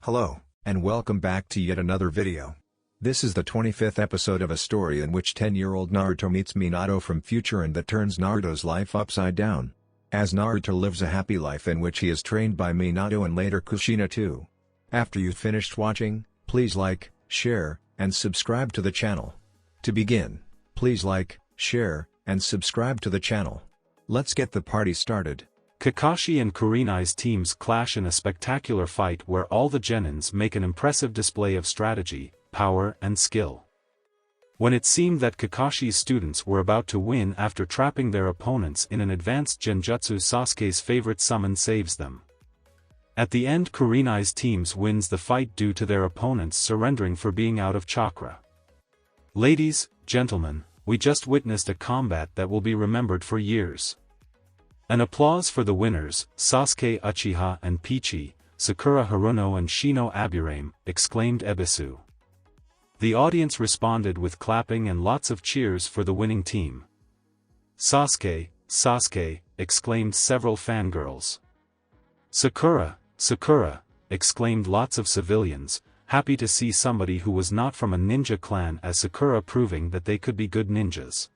Hello, and welcome back to yet another video. This is the 25th episode of a story in which 10-year-old Naruto meets Minato from future and that turns Naruto's life upside down. As Naruto lives a happy life in which he is trained by Minato and later Kushina too. After you've finished watching, please like, share, and subscribe to the channel. To begin, please like, share, and subscribe to the channel. Let's get the party started. Kakashi and Kurenai's teams clash in a spectacular fight where all the genins make an impressive display of strategy, power and skill. When it seemed that Kakashi's students were about to win after trapping their opponents in an advanced genjutsu, Sasuke's favorite summon saves them. At the end, Kurenai's teams wins the fight due to their opponents surrendering for being out of chakra. Ladies, gentlemen, we just witnessed a combat that will be remembered for years. An applause for the winners, Sasuke Uchiha and Peachy, Sakura Haruno and Shino Aburame, exclaimed Ebisu. The audience responded with clapping and lots of cheers for the winning team. Sasuke, Sasuke, exclaimed several fangirls. Sakura, Sakura, exclaimed lots of civilians, happy to see somebody who was not from a ninja clan as Sakura proving that they could be good ninjas.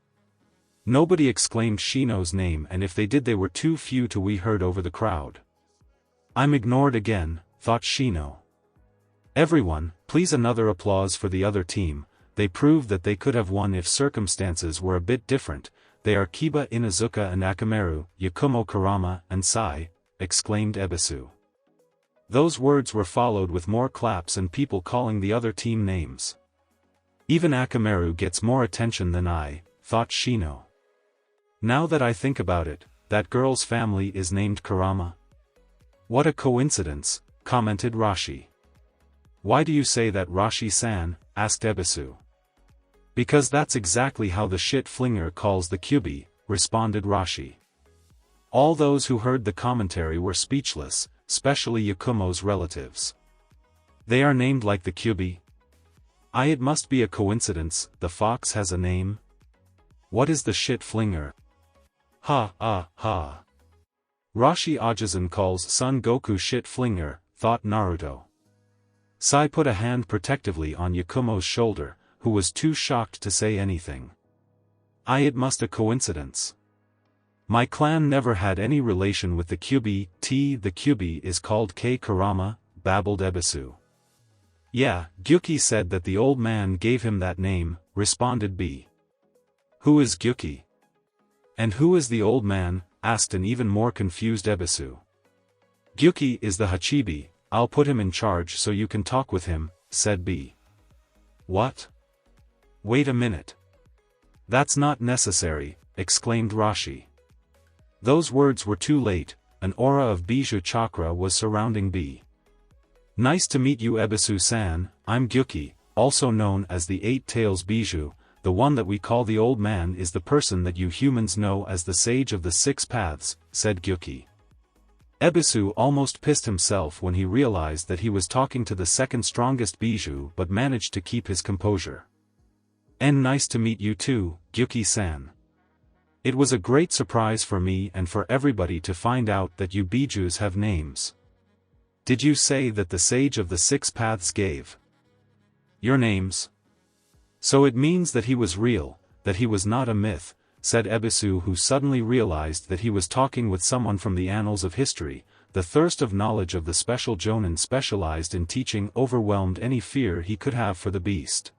Nobody exclaimed Shino's name, and if they did they were too few to be heard over the crowd. I'm ignored again, thought Shino. Everyone, please another applause for the other team, they proved that they could have won if circumstances were a bit different. They are Kiba Inuzuka and Akamaru, Yakumo Kurama and Sai, exclaimed Ebisu. Those words were followed with more claps and people calling the other team names. Even Akamaru gets more attention than I, thought Shino. Now that I think about it, that girl's family is named Kurama. What a coincidence, commented Rashi. Why do you say that, Rashi-san? Asked Ebisu. Because that's exactly how the shit flinger calls the Kyuubi, responded Rashi. All those who heard the commentary were speechless, especially Yakumo's relatives. They are named like the Kyuubi? It must be a coincidence, the fox has a name? What is the shit flinger? Ha. Rashi Ajizan calls Son Goku shit flinger, thought Naruto. Sai put a hand protectively on Yakumo's shoulder, who was too shocked to say anything. It must a coincidence. My clan never had any relation with the Kyuubi. The Kyuubi is called K Kurama, babbled Ebisu. Yeah, Gyuki said that the old man gave him that name, responded B. Who is Gyuki? And who is the old man? Asked an even more confused Ebisu. Gyuki is the Hachibi, I'll put him in charge so you can talk with him, said B. What? Wait a minute. That's not necessary, exclaimed Rashi. Those words were too late, an aura of Bijū chakra was surrounding B. Nice to meet you, Ebisu-san, I'm Gyuki, also known as the Eight Tails Bijū. The one that we call the old man is the person that you humans know as the Sage of the Six Paths, said Gyuki. Ebisu almost pissed himself when he realized that he was talking to the second strongest Bijū but managed to keep his composure. And nice to meet you too, Gyuki-san. It was a great surprise for me and for everybody to find out that you Bijūs have names. Did you say that the Sage of the Six Paths gave your names? So it means that he was real, that he was not a myth, said Ebisu, who suddenly realized that he was talking with someone from the annals of history. The thirst of knowledge of the special Jonin specialized in teaching overwhelmed any fear he could have for the beast.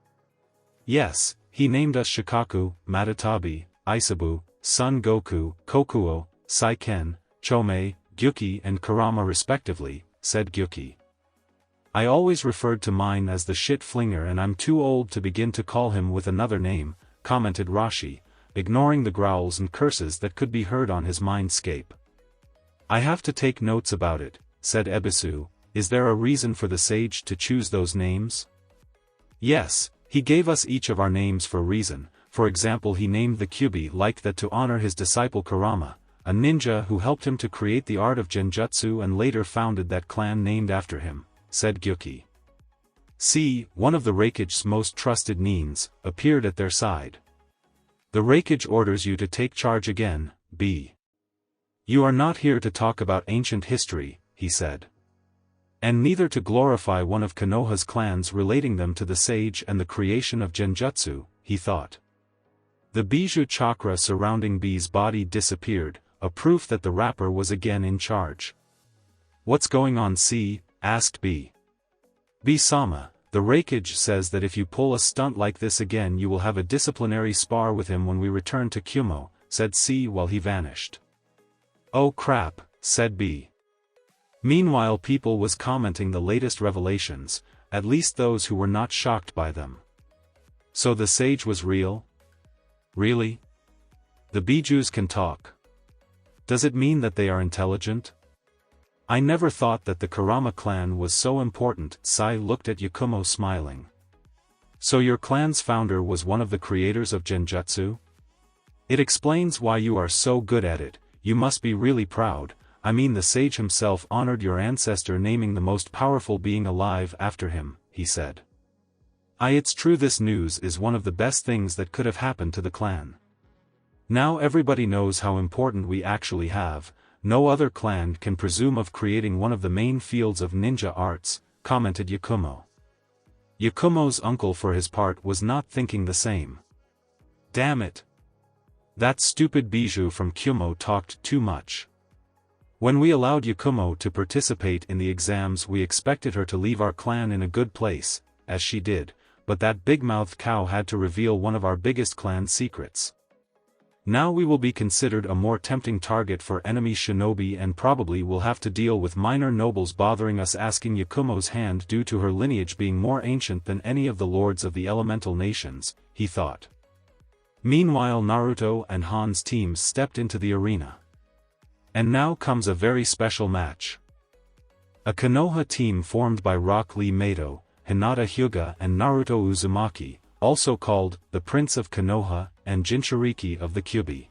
Yes, he named us Shikaku, Matatabi, Isabu, Son Goku, Kokuo, Saiken, Chomei, Gyuki and Kurama respectively, said Gyuki. I always referred to mine as the shit flinger and I'm too old to begin to call him with another name, commented Rashi, ignoring the growls and curses that could be heard on his mindscape. I have to take notes about it, said Ebisu. Is there a reason for the sage to choose those names? Yes, he gave us each of our names for a reason. For example, he named the Kyuubi like that to honor his disciple Kurama, a ninja who helped him to create the art of genjutsu and later founded that clan named after him, said Gyuki. See, one of the Raikage's most trusted nins, appeared at their side. The Raikage orders you to take charge again, B. You are not here to talk about ancient history, he said. And neither to glorify one of Konoha's clans relating them to the sage and the creation of genjutsu, he thought. The Bijū chakra surrounding B's body disappeared, a proof that the rapper was again in charge. "What's going on, C?" asked B. "B-sama, the Raikage says that if you pull a stunt like this again you will have a disciplinary spar with him when we return to Kumo," said C while he vanished. "Oh crap," said B. Meanwhile people was commenting the latest revelations, at least those who were not shocked by them. So the sage was real? Really? The Bijūs can talk. Does it mean that they are intelligent? I never thought that the Kurama clan was so important. Sai looked at Yakumo smiling. So your clan's founder was one of the creators of genjutsu? It explains why you are so good at it. You must be really proud. I mean, the sage himself honored your ancestor, naming the most powerful being alive after him, he said. It's true, this news is one of the best things that could have happened to the clan. Now everybody knows how important we actually have. No other clan can presume of creating one of the main fields of ninja arts, commented Yakumo. Yakumo's uncle for his part was not thinking the same. Damn it! That stupid Bijū from Kumo talked too much. When we allowed Yakumo to participate in the exams we expected her to leave our clan in a good place, as she did, but that big-mouthed cow had to reveal one of our biggest clan secrets. Now we will be considered a more tempting target for enemy shinobi and probably will have to deal with minor nobles bothering us asking Yakumo's hand due to her lineage being more ancient than any of the lords of the elemental nations, he thought. Meanwhile Naruto and Han's teams stepped into the arena. And now comes a very special match. A Konoha team formed by Rock Lee Mato, Hinata Hyuga and Naruto Uzumaki, also called the Prince of Konoha and Jinchiriki of the Kyubi.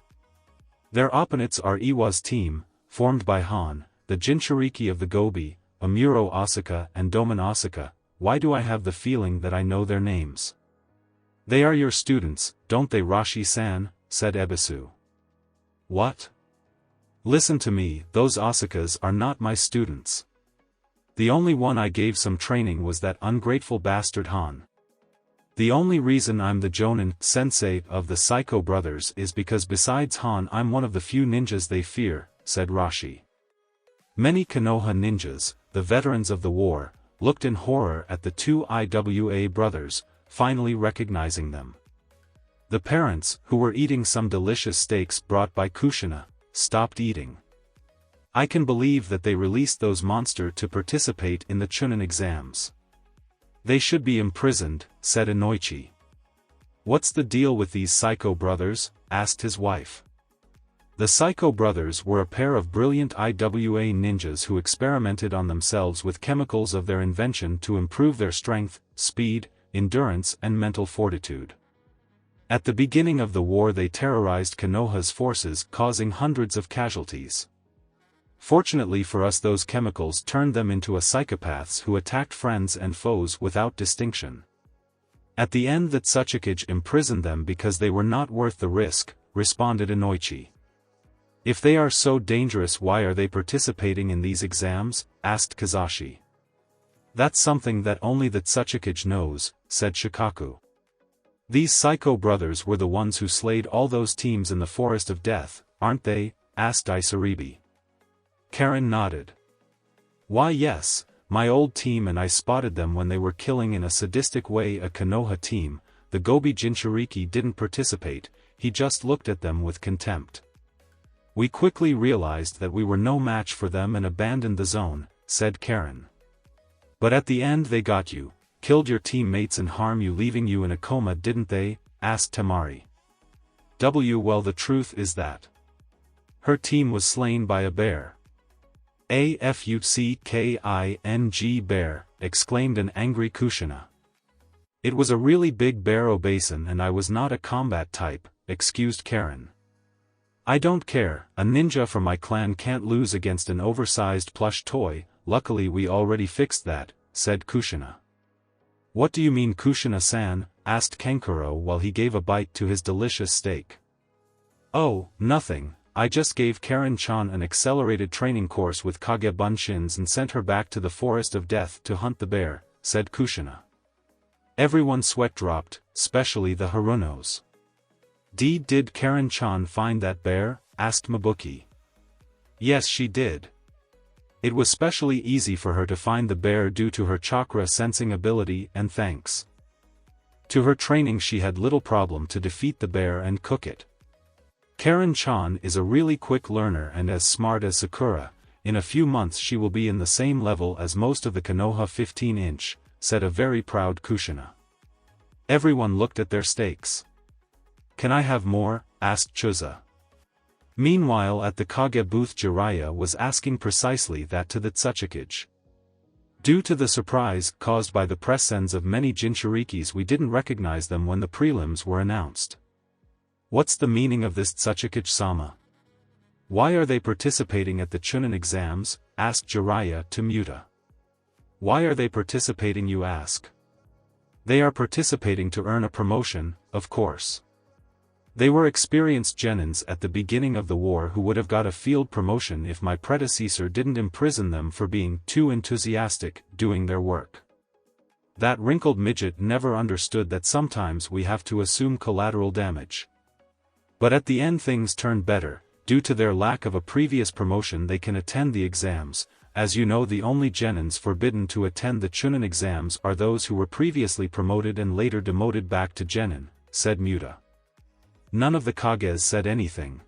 Their opponents are Iwa's team, formed by Han, the Jinchiriki of the Gobi, Amuro Asaka and Doman Asaka. Why do I have the feeling that I know their names? They are your students, don't they, Rashi-san? Said Ebisu. What? Listen to me, those Asakas are not my students. The only one I gave some training was that ungrateful bastard Han. The only reason I'm the Jonin sensei of the Psycho Brothers is because besides Han I'm one of the few ninjas they fear, said Rashi. Many Konoha ninjas, the veterans of the war, looked in horror at the two Iwa brothers, finally recognizing them. The parents, who were eating some delicious steaks brought by Kushina, stopped eating. I can believe that they released those monsters to participate in the Chunin exams. They should be imprisoned, said Inoichi. What's the deal with these Psycho Brothers? Asked his wife. The Psycho Brothers were a pair of brilliant Iwa ninjas who experimented on themselves with chemicals of their invention to improve their strength, speed, endurance and mental fortitude. At the beginning of the war they terrorized Konoha's forces, causing hundreds of casualties. Fortunately for us, those chemicals turned them into psychopaths who attacked friends and foes without distinction. At the end that Tsuchikage imprisoned them because they were not worth the risk, responded Inoichi. If they are so dangerous, why are they participating in these exams? Asked Kazashi. That's something that only the Tsuchikage knows, said Shikaku. These Psycho Brothers were the ones who slayed all those teams in the Forest of Death, aren't they? Asked Isaribi. Karen nodded. Why yes, my old team and I spotted them when they were killing in a sadistic way a Konoha team. The Gobi Jinchiriki didn't participate, he just looked at them with contempt. We quickly realized that we were no match for them and abandoned the zone, said Karen. But at the end they got you, killed your teammates and harmed you, leaving you in a coma, didn't they? Asked Tamari. Well, the truth is that her team was slain by a bear. AFUCKING bear, exclaimed an angry Kushina. It was a really big bear obeson and I was not a combat type, excused Karen. I don't care, a ninja from my clan can't lose against an oversized plush toy, luckily we already fixed that, said Kushina. What do you mean, Kushina-san? Asked Kenkuro while he gave a bite to his delicious steak. Oh, nothing, I just gave Karen-chan an accelerated training course with Kage Bunshins and sent her back to the Forest of Death to hunt the bear," said Kushina. Everyone's sweat dropped, especially the Harunos. Did Karen-chan find that bear?" asked Mabuki. "Yes, she did. It was specially easy for her to find the bear due to her chakra sensing ability and thanks to her training she had little problem to defeat the bear and cook it. Karen-chan is a really quick learner and as smart as Sakura. In a few months she will be in the same level as most of the Konoha 15-inch, said a very proud Kushina. Everyone looked at their steaks. "Can I have more?" asked Chuza. Meanwhile at the Kage booth Jiraiya was asking precisely that to the Tsuchikage. "Due to the surprise caused by the presence of many Jinchirikis we didn't recognize them when the prelims were announced. What's the meaning of this Tsuchikage-sama? Why are they participating at the Chunin exams?" asked Jiraiya to Muta. "Why are they participating you ask? They are participating to earn a promotion, of course. They were experienced genins at the beginning of the war who would have got a field promotion if my predecessor didn't imprison them for being too enthusiastic doing their work." That wrinkled midget never understood that sometimes we have to assume collateral damage. But at the end things turned better. Due to their lack of a previous promotion they can attend the exams. As you know, the only genins forbidden to attend the Chunin exams are those who were previously promoted and later demoted back to genin, said Muta. None of the Kages said anything.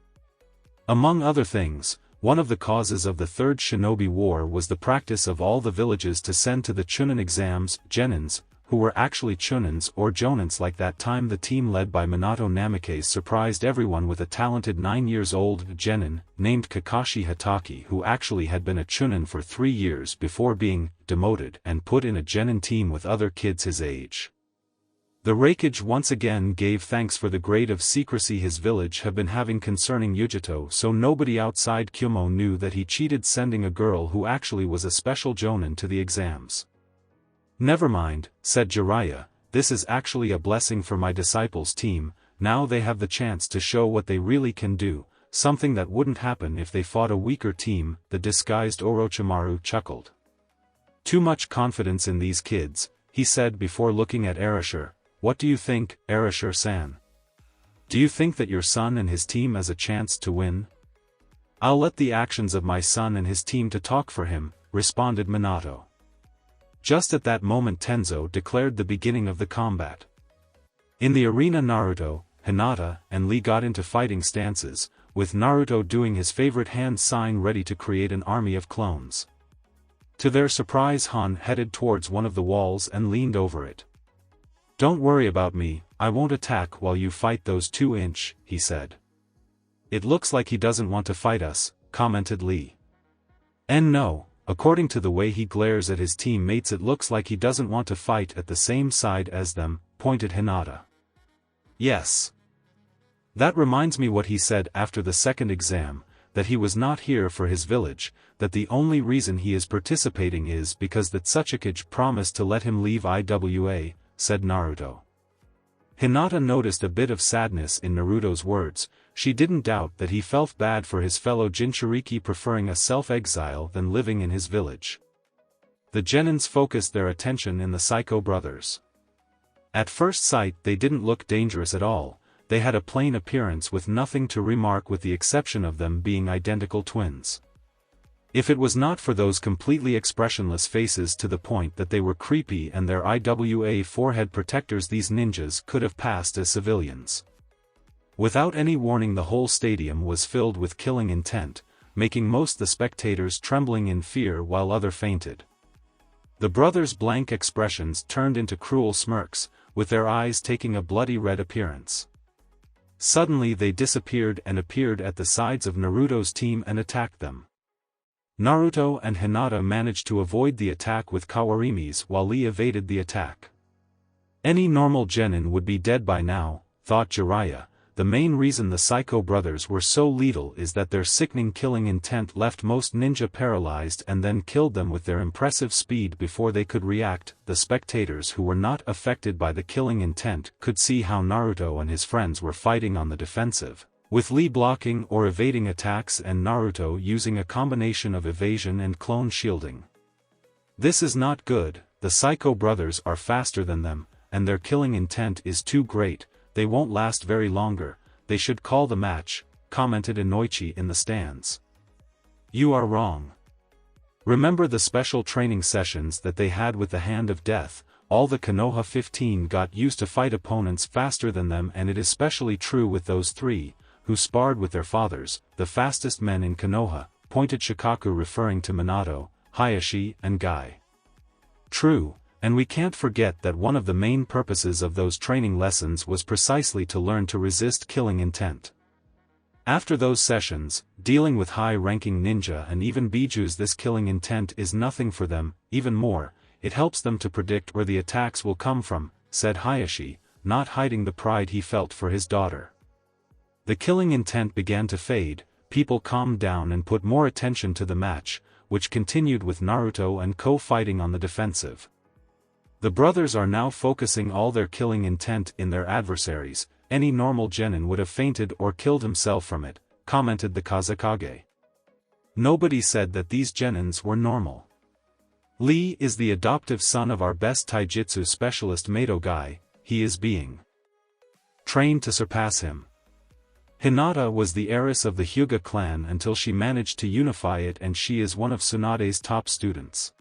Among other things, one of the causes of the Third Shinobi War was the practice of all the villages to send to the Chunin exams genins, who were actually Chunins or Jonins. Like that time the team led by Minato Namikaze surprised everyone with a talented 9-year-old genin, named Kakashi Hatake, who actually had been a Chunin for 3 years before being demoted and put in a genin team with other kids his age. The Raikage once again gave thanks for the grade of secrecy his village have been having concerning Yujito, so nobody outside Kyumo knew that he cheated sending a girl who actually was a special jonin to the exams. Never mind, said Jiraiya, this is actually a blessing for my disciples' team. Now they have the chance to show what they really can do, something that wouldn't happen if they fought a weaker team, the disguised Orochimaru chuckled. Too much confidence in these kids, he said before looking at Arashir. What do you think, Arashir-san? Do you think that your son and his team has a chance to win? I'll let the actions of my son and his team to talk for him, responded Minato. Just at that moment Tenzo declared the beginning of the combat. In the arena Naruto, Hinata, and Lee got into fighting stances, with Naruto doing his favorite hand sign ready to create an army of clones. To their surprise Han headed towards one of the walls and leaned over it. Don't worry about me, I won't attack while you fight those 2-inch, he said. It looks like he doesn't want to fight us, commented Lee. And no, according to the way he glares at his teammates it looks like he doesn't want to fight at the same side as them, pointed Hinata. Yes. That reminds me what he said after the second exam, that he was not here for his village, that the only reason he is participating is because the Tsuchikage promised to let him leave IWA, said Naruto. Hinata noticed a bit of sadness in Naruto's words. She didn't doubt that he felt bad for his fellow Jinchuriki preferring a self-exile than living in his village. The genins focused their attention in the Psycho brothers. At first sight they didn't look dangerous at all, they had a plain appearance with nothing to remark with the exception of them being identical twins. If it was not for those completely expressionless faces to the point that they were creepy and their IWA forehead protectors, these ninjas could have passed as civilians. Without any warning the whole stadium was filled with killing intent, making most the spectators trembling in fear while others fainted. The brothers' blank expressions turned into cruel smirks, with their eyes taking a bloody red appearance. Suddenly they disappeared and appeared at the sides of Naruto's team and attacked them. Naruto and Hinata managed to avoid the attack with Kawarimis while Lee evaded the attack. Any normal genin would be dead by now, thought Jiraiya. The main reason the Psycho brothers were so lethal is that their sickening killing intent left most ninja paralyzed and then killed them with their impressive speed before they could react. The spectators who were not affected by the killing intent could see how Naruto and his friends were fighting on the defensive. with Lee blocking or evading attacks and Naruto using a combination of evasion and clone shielding. This is not good. The Psycho brothers are faster than them, and their killing intent is too great. They won't last very longer. They should call the match, commented Inoichi in the stands. You are wrong. Remember the special training sessions that they had with the Hand of Death? All the Konoha 15 got used to fight opponents faster than them, and it is especially true with those three, who sparred with their fathers, the fastest men in Konoha, pointed Shikaku, referring to Minato, Hayashi, and Guy. True, and we can't forget that one of the main purposes of those training lessons was precisely to learn to resist killing intent. After those sessions, dealing with high-ranking ninja and even Bijūs, this killing intent is nothing for them. Even more, it helps them to predict where the attacks will come from, said Hayashi, not hiding the pride he felt for his daughter. The killing intent began to fade, people calmed down and put more attention to the match, which continued with Naruto and Ko fighting on the defensive. The brothers are now focusing all their killing intent in their adversaries. Any normal genin would have fainted or killed himself from it, commented the Kazekage. Nobody said that these genins were normal. Lee is the adoptive son of our best taijutsu specialist Mato Guy. He is being trained to surpass him. Hinata was the heiress of the Hyuga clan until she managed to unify it, and she is one of Tsunade's top students.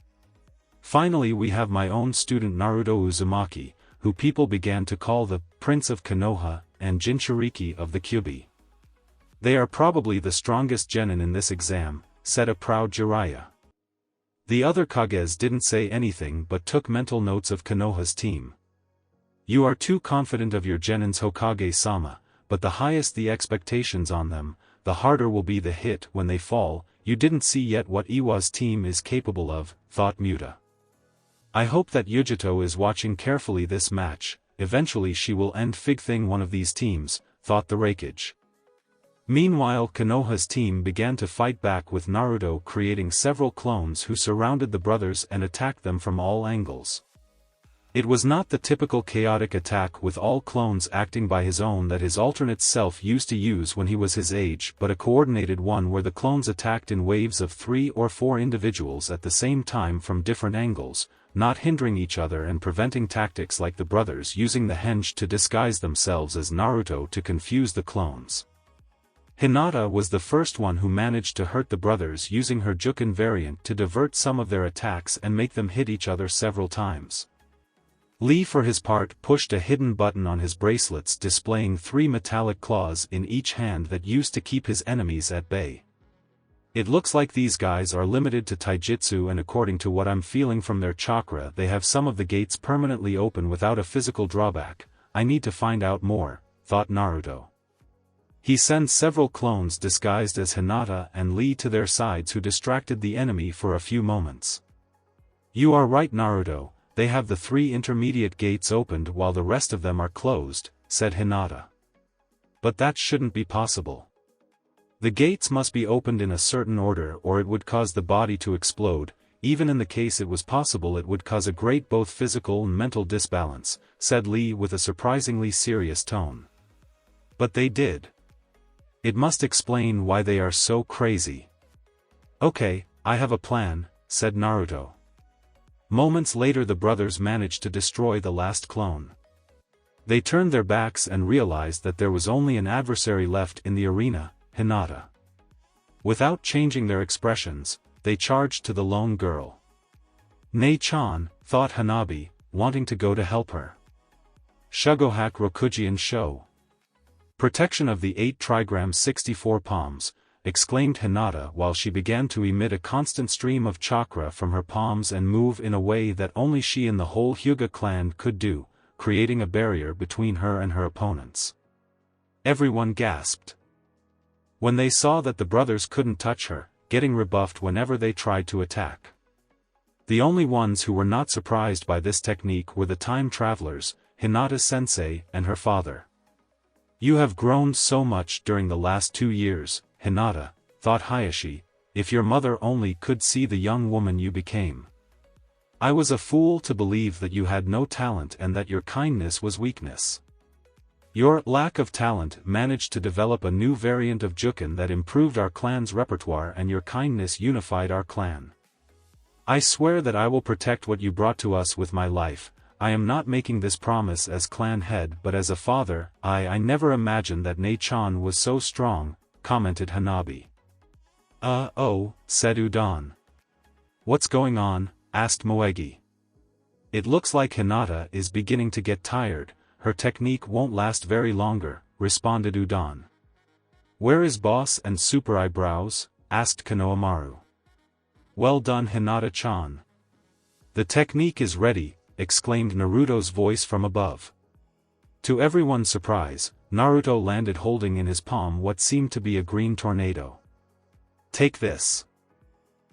Finally, we have my own student Naruto Uzumaki, who people began to call the Prince of Konoha and Jinchiriki of the Kyubi. They are probably the strongest genin in this exam, said a proud Jiraiya. The other Kages didn't say anything but took mental notes of Konoha's team. You are too confident of your genins, Hokage-sama, but the highest the expectations on them, the harder will be the hit when they fall. You didn't see yet what Iwa's team is capable of, thought Muta. I hope that Yujito is watching carefully this match. Eventually she will end fig-thing one of these teams, thought the Raikage. Meanwhile, Konoha's team began to fight back with Naruto creating several clones who surrounded the brothers and attacked them from all angles. It was not the typical chaotic attack with all clones acting by his own that his alternate self used to use when he was his age, but a coordinated one where the clones attacked in waves of 3 or 4 individuals at the same time from different angles, not hindering each other and preventing tactics like the brothers using the henge to disguise themselves as Naruto to confuse the clones. Hinata was the first one who managed to hurt the brothers using her Juken variant to divert some of their attacks and make them hit each other several times. Lee for his part pushed a hidden button on his bracelets displaying 3 metallic claws in each hand that used to keep his enemies at bay. It looks like these guys are limited to taijutsu, and according to what I'm feeling from their chakra, they have some of the gates permanently open without a physical drawback. I need to find out more, thought Naruto. He sends several clones disguised as Hinata and Lee to their sides who distracted the enemy for a few moments. You are right, Naruto, they have the 3 intermediate gates opened while the rest of them are closed, said Hinata. But that shouldn't be possible. The gates must be opened in a certain order or it would cause the body to explode. Even in the case it was possible, it would cause a great both physical and mental disbalance, said Lee with a surprisingly serious tone. But they did. It must explain why they are so crazy. Okay, I have a plan, said Naruto. Moments later the brothers managed to destroy the last clone. They turned their backs and realized that there was only an adversary left in the arena, Hinata. Without changing their expressions, they charged to the lone girl. Nei-chan, thought Hanabi, wanting to go to help her. Shugohaku Rokujian Sho. Protection of the 8 trigram 64 palms, exclaimed Hinata while she began to emit a constant stream of chakra from her palms and move in a way that only she and the whole Hyuga clan could do, creating a barrier between her and her opponents. Everyone gasped. When they saw that the brothers couldn't touch her, getting rebuffed whenever they tried to attack. The only ones who were not surprised by this technique were the time travelers, Hinata-sensei and her father. You have grown so much during the last 2 years, Hinata, thought Hayashi, if your mother only could see the young woman you became. I was a fool to believe that you had no talent and that your kindness was weakness. Your lack of talent managed to develop a new variant of Juken that improved our clan's repertoire, and your kindness unified our clan. I swear that I will protect what you brought to us with my life. I am not making this promise as clan head but as a father. I never imagined that Nei-chan was so strong, commented Hanabi. Oh, said Udon. What's going on? Asked Moegi. It looks like Hinata is beginning to get tired. Her technique won't last very longer, responded Udon. Where is Boss and Super Eyebrows? Asked Konohamaru. Well done, Hinata-chan. The technique is ready, exclaimed Naruto's voice from above. To everyone's surprise, Naruto landed holding in his palm what seemed to be a green tornado. Take this.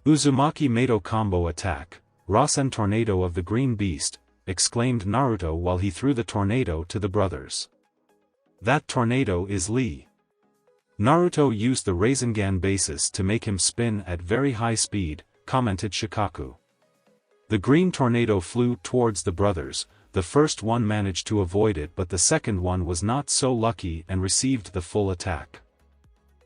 Uzumaki Mato combo attack, Rasen tornado of the green beast, exclaimed Naruto while he threw the tornado to the brothers. That tornado is Lee. Naruto used the Rasengan basis to make him spin at very high speed, commented Shikaku. The green tornado flew towards the brothers. The first one managed to avoid it but the second one was not so lucky and received the full attack.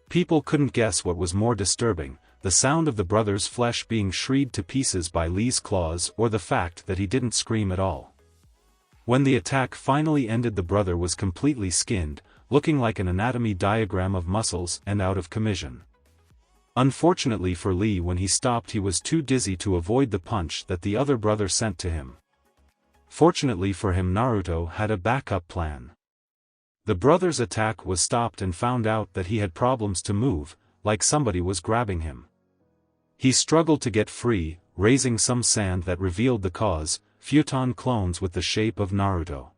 People couldn't guess what was more disturbing, the sound of the brother's flesh being shredded to pieces by Lee's claws or the fact that he didn't scream at all. When the attack finally ended, the brother was completely skinned, looking like an anatomy diagram of muscles and out of commission. Unfortunately for Lee, when he stopped he was too dizzy to avoid the punch that the other brother sent to him. Fortunately for him, Naruto had a backup plan. The brother's attack was stopped and found out that he had problems to move, like somebody was grabbing him. He struggled to get free, raising some sand that revealed the cause, futon clones with the shape of Naruto.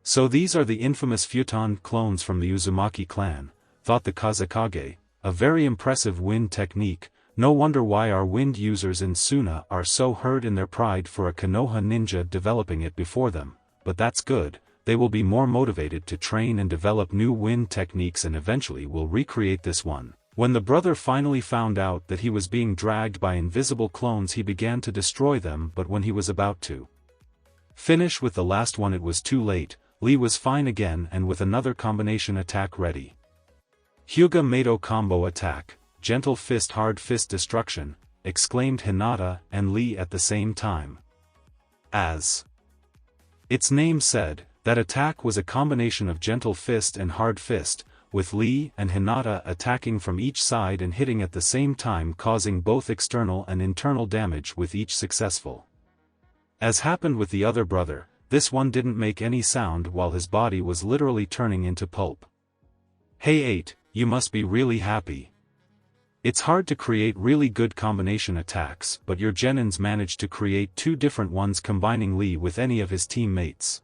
So these are the infamous futon clones from the Uzumaki clan, thought the Kazekage, a very impressive wind technique. No wonder why our wind users in Suna are so hurt in their pride for a Konoha ninja developing it before them, but that's good. They will be more motivated to train and develop new wind techniques and eventually will recreate this one. When the brother finally found out that he was being dragged by invisible clones, he began to destroy them, but when he was about to finish with the last one it was too late. Lee was fine again and with another combination attack ready. Hyuga Mato combo attack, gentle fist hard fist destruction, exclaimed Hinata and Lee at the same time. As its name said, that attack was a combination of gentle fist and hard fist, with Lee and Hinata attacking from each side and hitting at the same time, causing both external and internal damage with each successful. As happened with the other brother, this one didn't make any sound while his body was literally turning into pulp. Hey 8, you must be really happy. It's hard to create really good combination attacks, but your genins managed to create two different ones combining Lee with any of his teammates.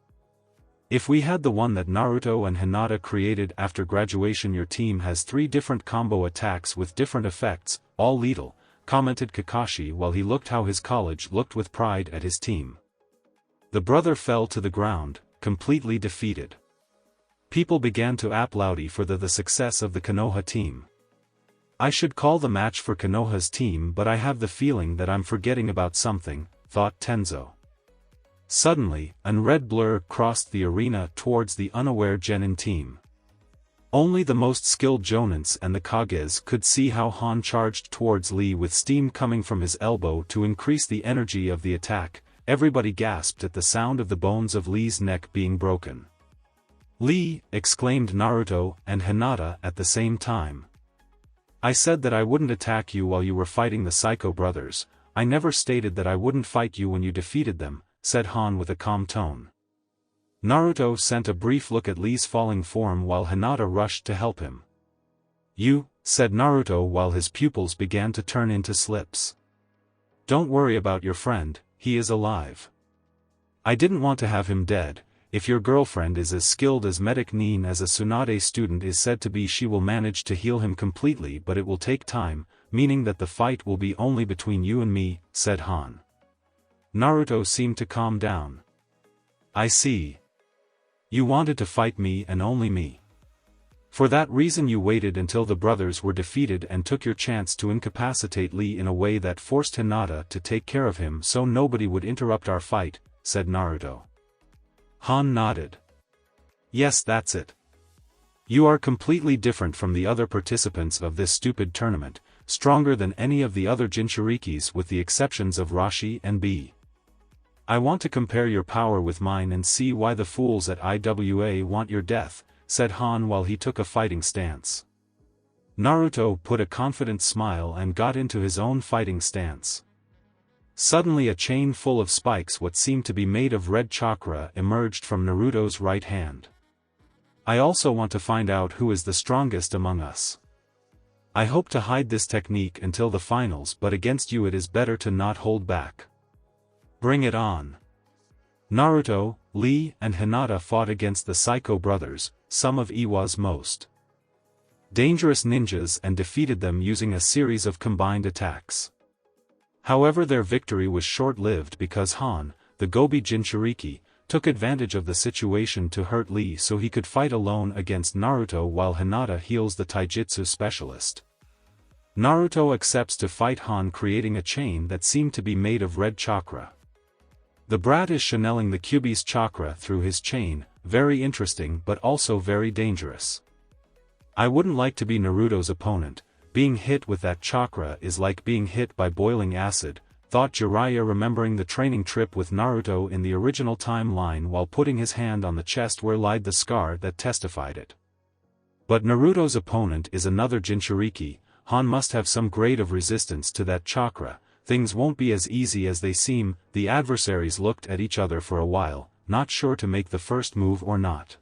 If we had the one that Naruto and Hinata created after graduation, your team has 3 different combo attacks with different effects, all lethal, commented Kakashi while he looked how his college looked with pride at his team. The brother fell to the ground, completely defeated. People began to applaud for the success of the Konoha team. I should call the match for Konoha's team, but I have the feeling that I'm forgetting about something, thought Tenzo. Suddenly, a red blur crossed the arena towards the unaware genin team. Only the most skilled jonins and the Kages could see how Han charged towards Lee with steam coming from his elbow to increase the energy of the attack. Everybody gasped at the sound of the bones of Lee's neck being broken. Lee, exclaimed Naruto and Hinata at the same time. I said that I wouldn't attack you while you were fighting the Psycho Brothers. I never stated that I wouldn't fight you when you defeated them, said Han with a calm tone. Naruto sent a brief look at Lee's falling form while Hinata rushed to help him. You, said Naruto while his pupils began to turn into slips. Don't worry about your friend, he is alive. I didn't want to have him dead. If your girlfriend is as skilled as Medic Nin as a Tsunade student is said to be, she will manage to heal him completely, but it will take time, meaning that the fight will be only between you and me, said Han. Naruto seemed to calm down. I see. You wanted to fight me and only me. For that reason you waited until the brothers were defeated and took your chance to incapacitate Lee in a way that forced Hinata to take care of him so nobody would interrupt our fight, said Naruto. Han nodded. Yes, that's it. You are completely different from the other participants of this stupid tournament, stronger than any of the other Jinchurikis with the exceptions of Rashi and B. I want to compare your power with mine and see why the fools at IWA want your death, said Han while he took a fighting stance. Naruto put a confident smile and got into his own fighting stance. Suddenly a chain full of spikes what seemed to be made of red chakra emerged from Naruto's right hand. I also want to find out who is the strongest among us. I hope to hide this technique until the finals, but against you it is better to not hold back. Bring it on. Naruto, Lee and Hinata fought against the Psycho brothers, some of Iwa's most dangerous ninjas, and defeated them using a series of combined attacks. However, their victory was short-lived because Han, the Gobi Jinchuriki, took advantage of the situation to hurt Lee so he could fight alone against Naruto while Hinata heals the taijutsu specialist. Naruto accepts to fight Han, creating a chain that seemed to be made of red chakra. The brat is channeling the Kyuubi's chakra through his chain, very interesting but also very dangerous. I wouldn't like to be Naruto's opponent. Being hit with that chakra is like being hit by boiling acid, thought Jiraiya, remembering the training trip with Naruto in the original timeline while putting his hand on the chest where lied the scar that testified it. But Naruto's opponent is another Jinchuriki. Han must have some grade of resistance to that chakra. Things won't be as easy as they seem. The adversaries looked at each other for a while, not sure to make the first move or not.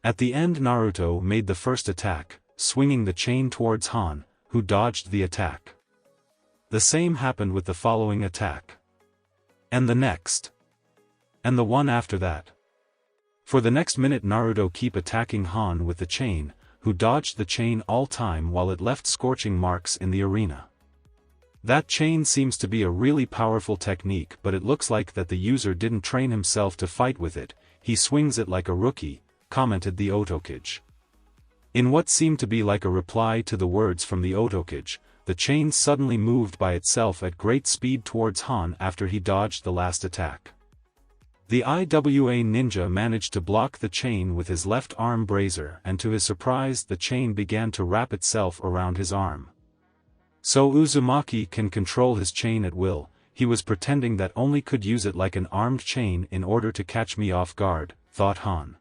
At the end, Naruto made the first attack, swinging the chain towards Han, who dodged the attack. The same happened with the following attack. And the next. And the one after that. For the next minute Naruto kept attacking Han with the chain, who dodged the chain all time while it left scorching marks in the arena. That chain seems to be a really powerful technique, but it looks like that the user didn't train himself to fight with it. He swings it like a rookie, commented the Otokage. In what seemed to be like a reply to the words from the Otokage, the chain suddenly moved by itself at great speed towards Han after he dodged the last attack. The IWA ninja managed to block the chain with his left arm brazier, and to his surprise the chain began to wrap itself around his arm. So Uzumaki can control his chain at will. He was pretending that only could use it like an armed chain in order to catch me off guard, thought Han.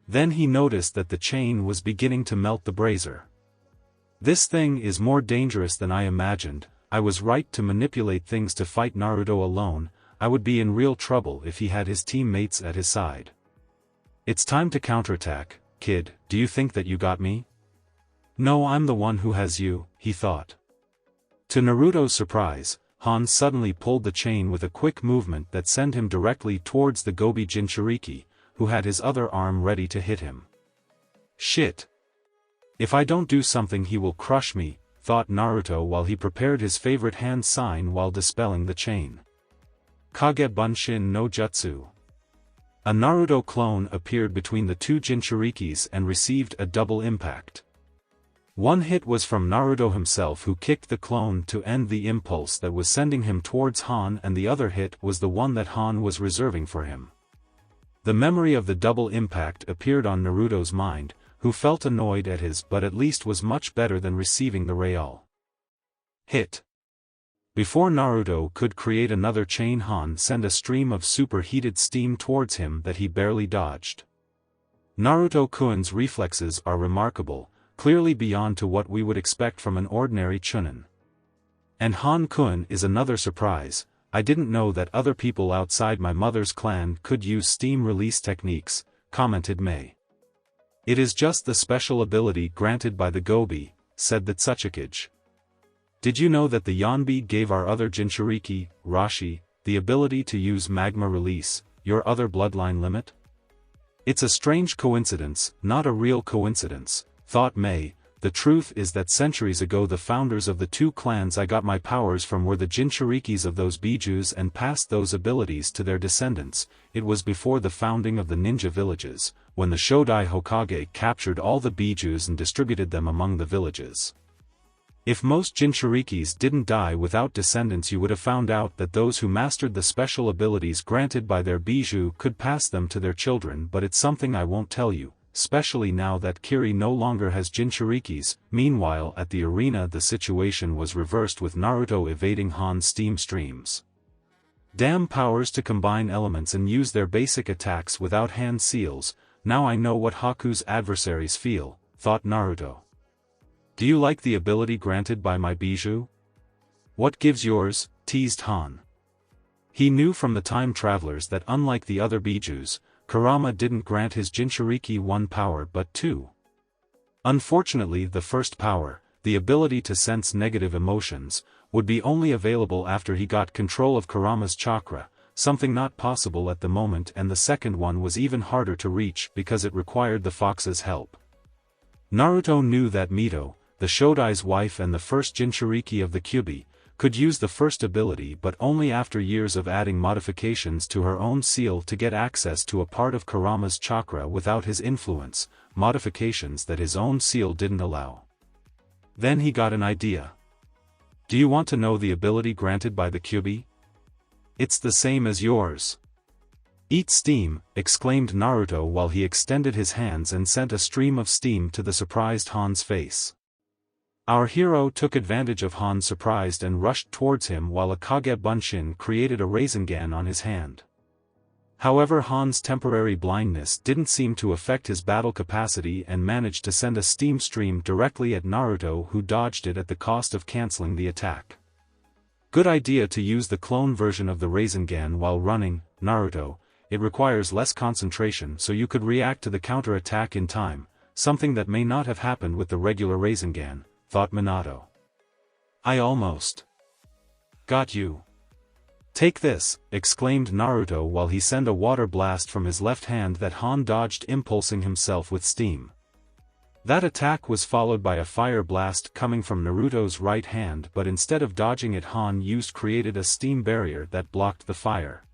Then he noticed that the chain was beginning to melt the brazier. This thing is more dangerous than I imagined. I was right to manipulate things to fight Naruto alone. I would be in real trouble if he had his teammates at his side. It's time to counterattack, kid. Do you think that you got me? No, I'm the one who has you, he thought. To Naruto's surprise, Han suddenly pulled the chain with a quick movement that sent him directly towards the Gobi Jinchuriki, who had his other arm ready to hit him. Shit. If I don't do something he will crush me, thought Naruto while he prepared his favorite hand sign while dispelling the chain. Kage Bunshin no Jutsu. A Naruto clone appeared between the two Jinchurikis and received a double impact. One hit was from Naruto himself, who kicked the clone to end the impulse that was sending him towards Han, and the other hit was the one that Han was reserving for him. The memory of the double impact appeared on Naruto's mind, who felt annoyed at his but at least was much better than receiving the real hit. Before Naruto could create another chain, Han sent a stream of superheated steam towards him that he barely dodged. Naruto-kun's reflexes are remarkable, clearly beyond to what we would expect from an ordinary chunin. And Han-kun is another surprise. I didn't know that other people outside my mother's clan could use steam release techniques, commented Mei. It is just the special ability granted by the Gobi, said the Tsuchikage. Did you know that the Yonbi gave our other Jinchuriki, Rashi, the ability to use magma release, your other bloodline limit? It's a strange coincidence, not a real coincidence, thought Mei. The truth is that centuries ago the founders of the two clans I got my powers from were the Jinchurikis of those Bijūs and passed those abilities to their descendants. It was before the founding of the ninja villages, when the Shodai Hokage captured all the Bijūs and distributed them among the villages. If most Jinchirikis didn't die without descendants, you would have found out that those who mastered the special abilities granted by their Bijū could pass them to their children, but it's something I won't tell you, especially now that Kiri no longer has Jinchirikis. Meanwhile, at the arena the situation was reversed with Naruto evading Han's steam streams. Damn powers to combine elements and use their basic attacks without hand seals. Now I know what Haku's adversaries feel, thought Naruto. Do you like the ability granted by my Bijū? What gives yours? Teased Han. He knew from the time travelers that unlike the other Bijūs, Kurama didn't grant his Jinchuriki one power but two. Unfortunately, the first power, the ability to sense negative emotions, would be only available after he got control of Kurama's chakra, something not possible at the moment, and the second one was even harder to reach because it required the fox's help. Naruto knew that Mito, the Shodai's wife and the first Jinchuriki of the Kyuubi, could use the first ability but only after years of adding modifications to her own seal to get access to a part of Kurama's chakra without his influence, modifications that his own seal didn't allow. Then he got an idea. Do you want to know the ability granted by the Kyuubi? It's the same as yours. Eat steam, exclaimed Naruto while he extended his hands and sent a stream of steam to the surprised Han's face. Our hero took advantage of Han's surprise and rushed towards him while a Kage Bunshin created a Rasengan on his hand. However, Han's temporary blindness didn't seem to affect his battle capacity and managed to send a steam stream directly at Naruto, who dodged it at the cost of cancelling the attack. Good idea to use the clone version of the Rasengan while running, Naruto. It requires less concentration so you could react to the counter-attack in time, something that may not have happened with the regular Rasengan, thought Minato. I almost got you. Take this, exclaimed Naruto while he sent a water blast from his left hand that Han dodged, impulsing himself with steam. That attack was followed by a fire blast coming from Naruto's right hand, but instead of dodging it, Han created a steam barrier that blocked the fire.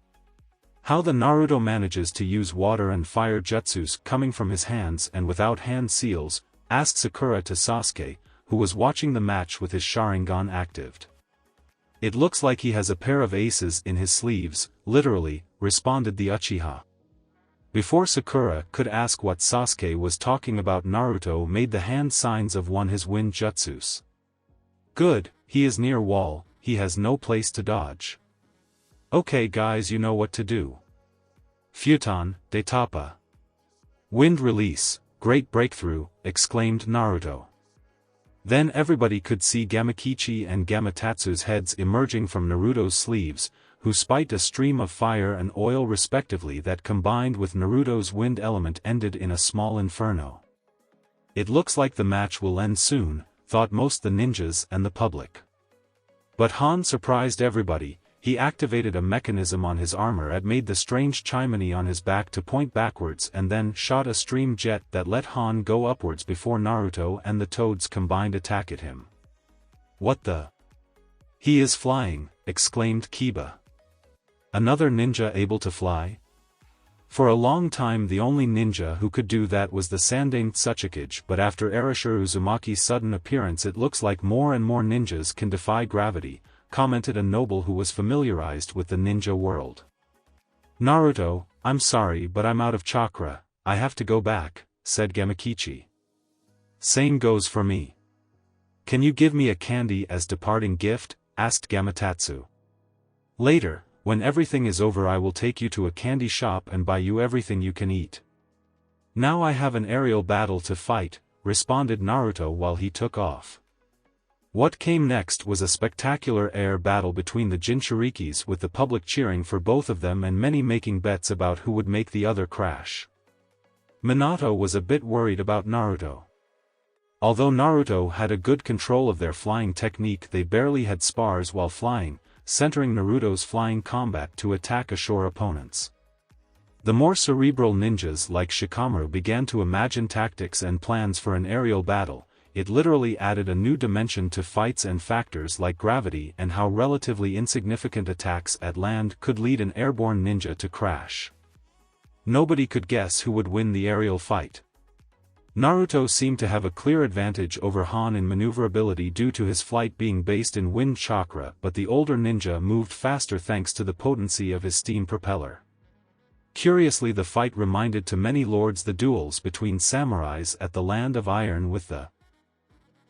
How the Naruto manages to use water and fire jutsus coming from his hands and without hand seals, asked Sakura to Sasuke, who was watching the match with his Sharingan actived. It looks like he has a pair of aces in his sleeves, literally, responded the Uchiha. Before Sakura could ask what Sasuke was talking about, Naruto made the hand signs of one his wind jutsus. Good, he is near wall, he has no place to dodge. Okay guys, you know what to do. Futon, de Tapa. Wind release, great breakthrough, exclaimed Naruto. Then everybody could see Gamakichi and Gamatatsu's heads emerging from Naruto's sleeves, who spit a stream of fire and oil respectively that combined with Naruto's wind element ended in a small inferno. It looks like the match will end soon, thought most the ninjas and the public. But Han surprised everybody. He activated a mechanism on his armor and made the strange chimney on his back to point backwards and then shot a stream jet that let Han go upwards before Naruto and the Toads combined attack at him. What the? He is flying, exclaimed Kiba. Another ninja able to fly? For a long time the only ninja who could do that was the Sandaime Tsuchikage, but after Orochimaru Uzumaki's sudden appearance it looks like more and more ninjas can defy gravity, commented a noble who was familiarized with the ninja world. Naruto, I'm sorry but I'm out of chakra, I have to go back, said Gamakichi. Same goes for me. Can you give me a candy as departing gift? Asked Gamatatsu. Later, when everything is over I will take you to a candy shop and buy you everything you can eat. Now I have an aerial battle to fight, responded Naruto while he took off. What came next was a spectacular air battle between the Jinchurikis, with the public cheering for both of them and many making bets about who would make the other crash. Minato was a bit worried about Naruto. Although Naruto had a good control of their flying technique, they barely had spars while flying, centering Naruto's flying combat to attack ashore opponents. The more cerebral ninjas like Shikamaru began to imagine tactics and plans for an aerial battle. It literally added a new dimension to fights and factors like gravity and how relatively insignificant attacks at land could lead an airborne ninja to crash. Nobody could guess who would win the aerial fight. Naruto seemed to have a clear advantage over Han in maneuverability due to his flight being based in wind chakra, but the older ninja moved faster thanks to the potency of his steam propeller. Curiously, the fight reminded to many lords the duels between samurais at the Land of Iron, with the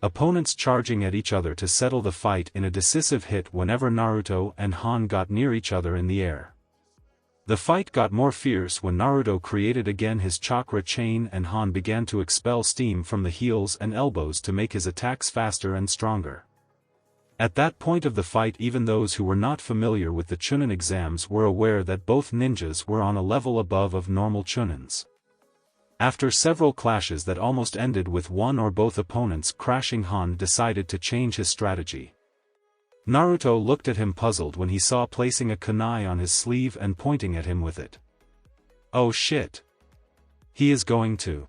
opponents charging at each other to settle the fight in a decisive hit whenever Naruto and Han got near each other in the air. The fight got more fierce when Naruto created again his chakra chain and Han began to expel steam from the heels and elbows to make his attacks faster and stronger. At that point of the fight, even those who were not familiar with the Chunin exams were aware that both ninjas were on a level above of normal Chunins. After several clashes that almost ended with one or both opponents crashing, Han decided to change his strategy. Naruto looked at him puzzled when he saw placing a kunai on his sleeve and pointing at him with it. Oh shit! He is going to.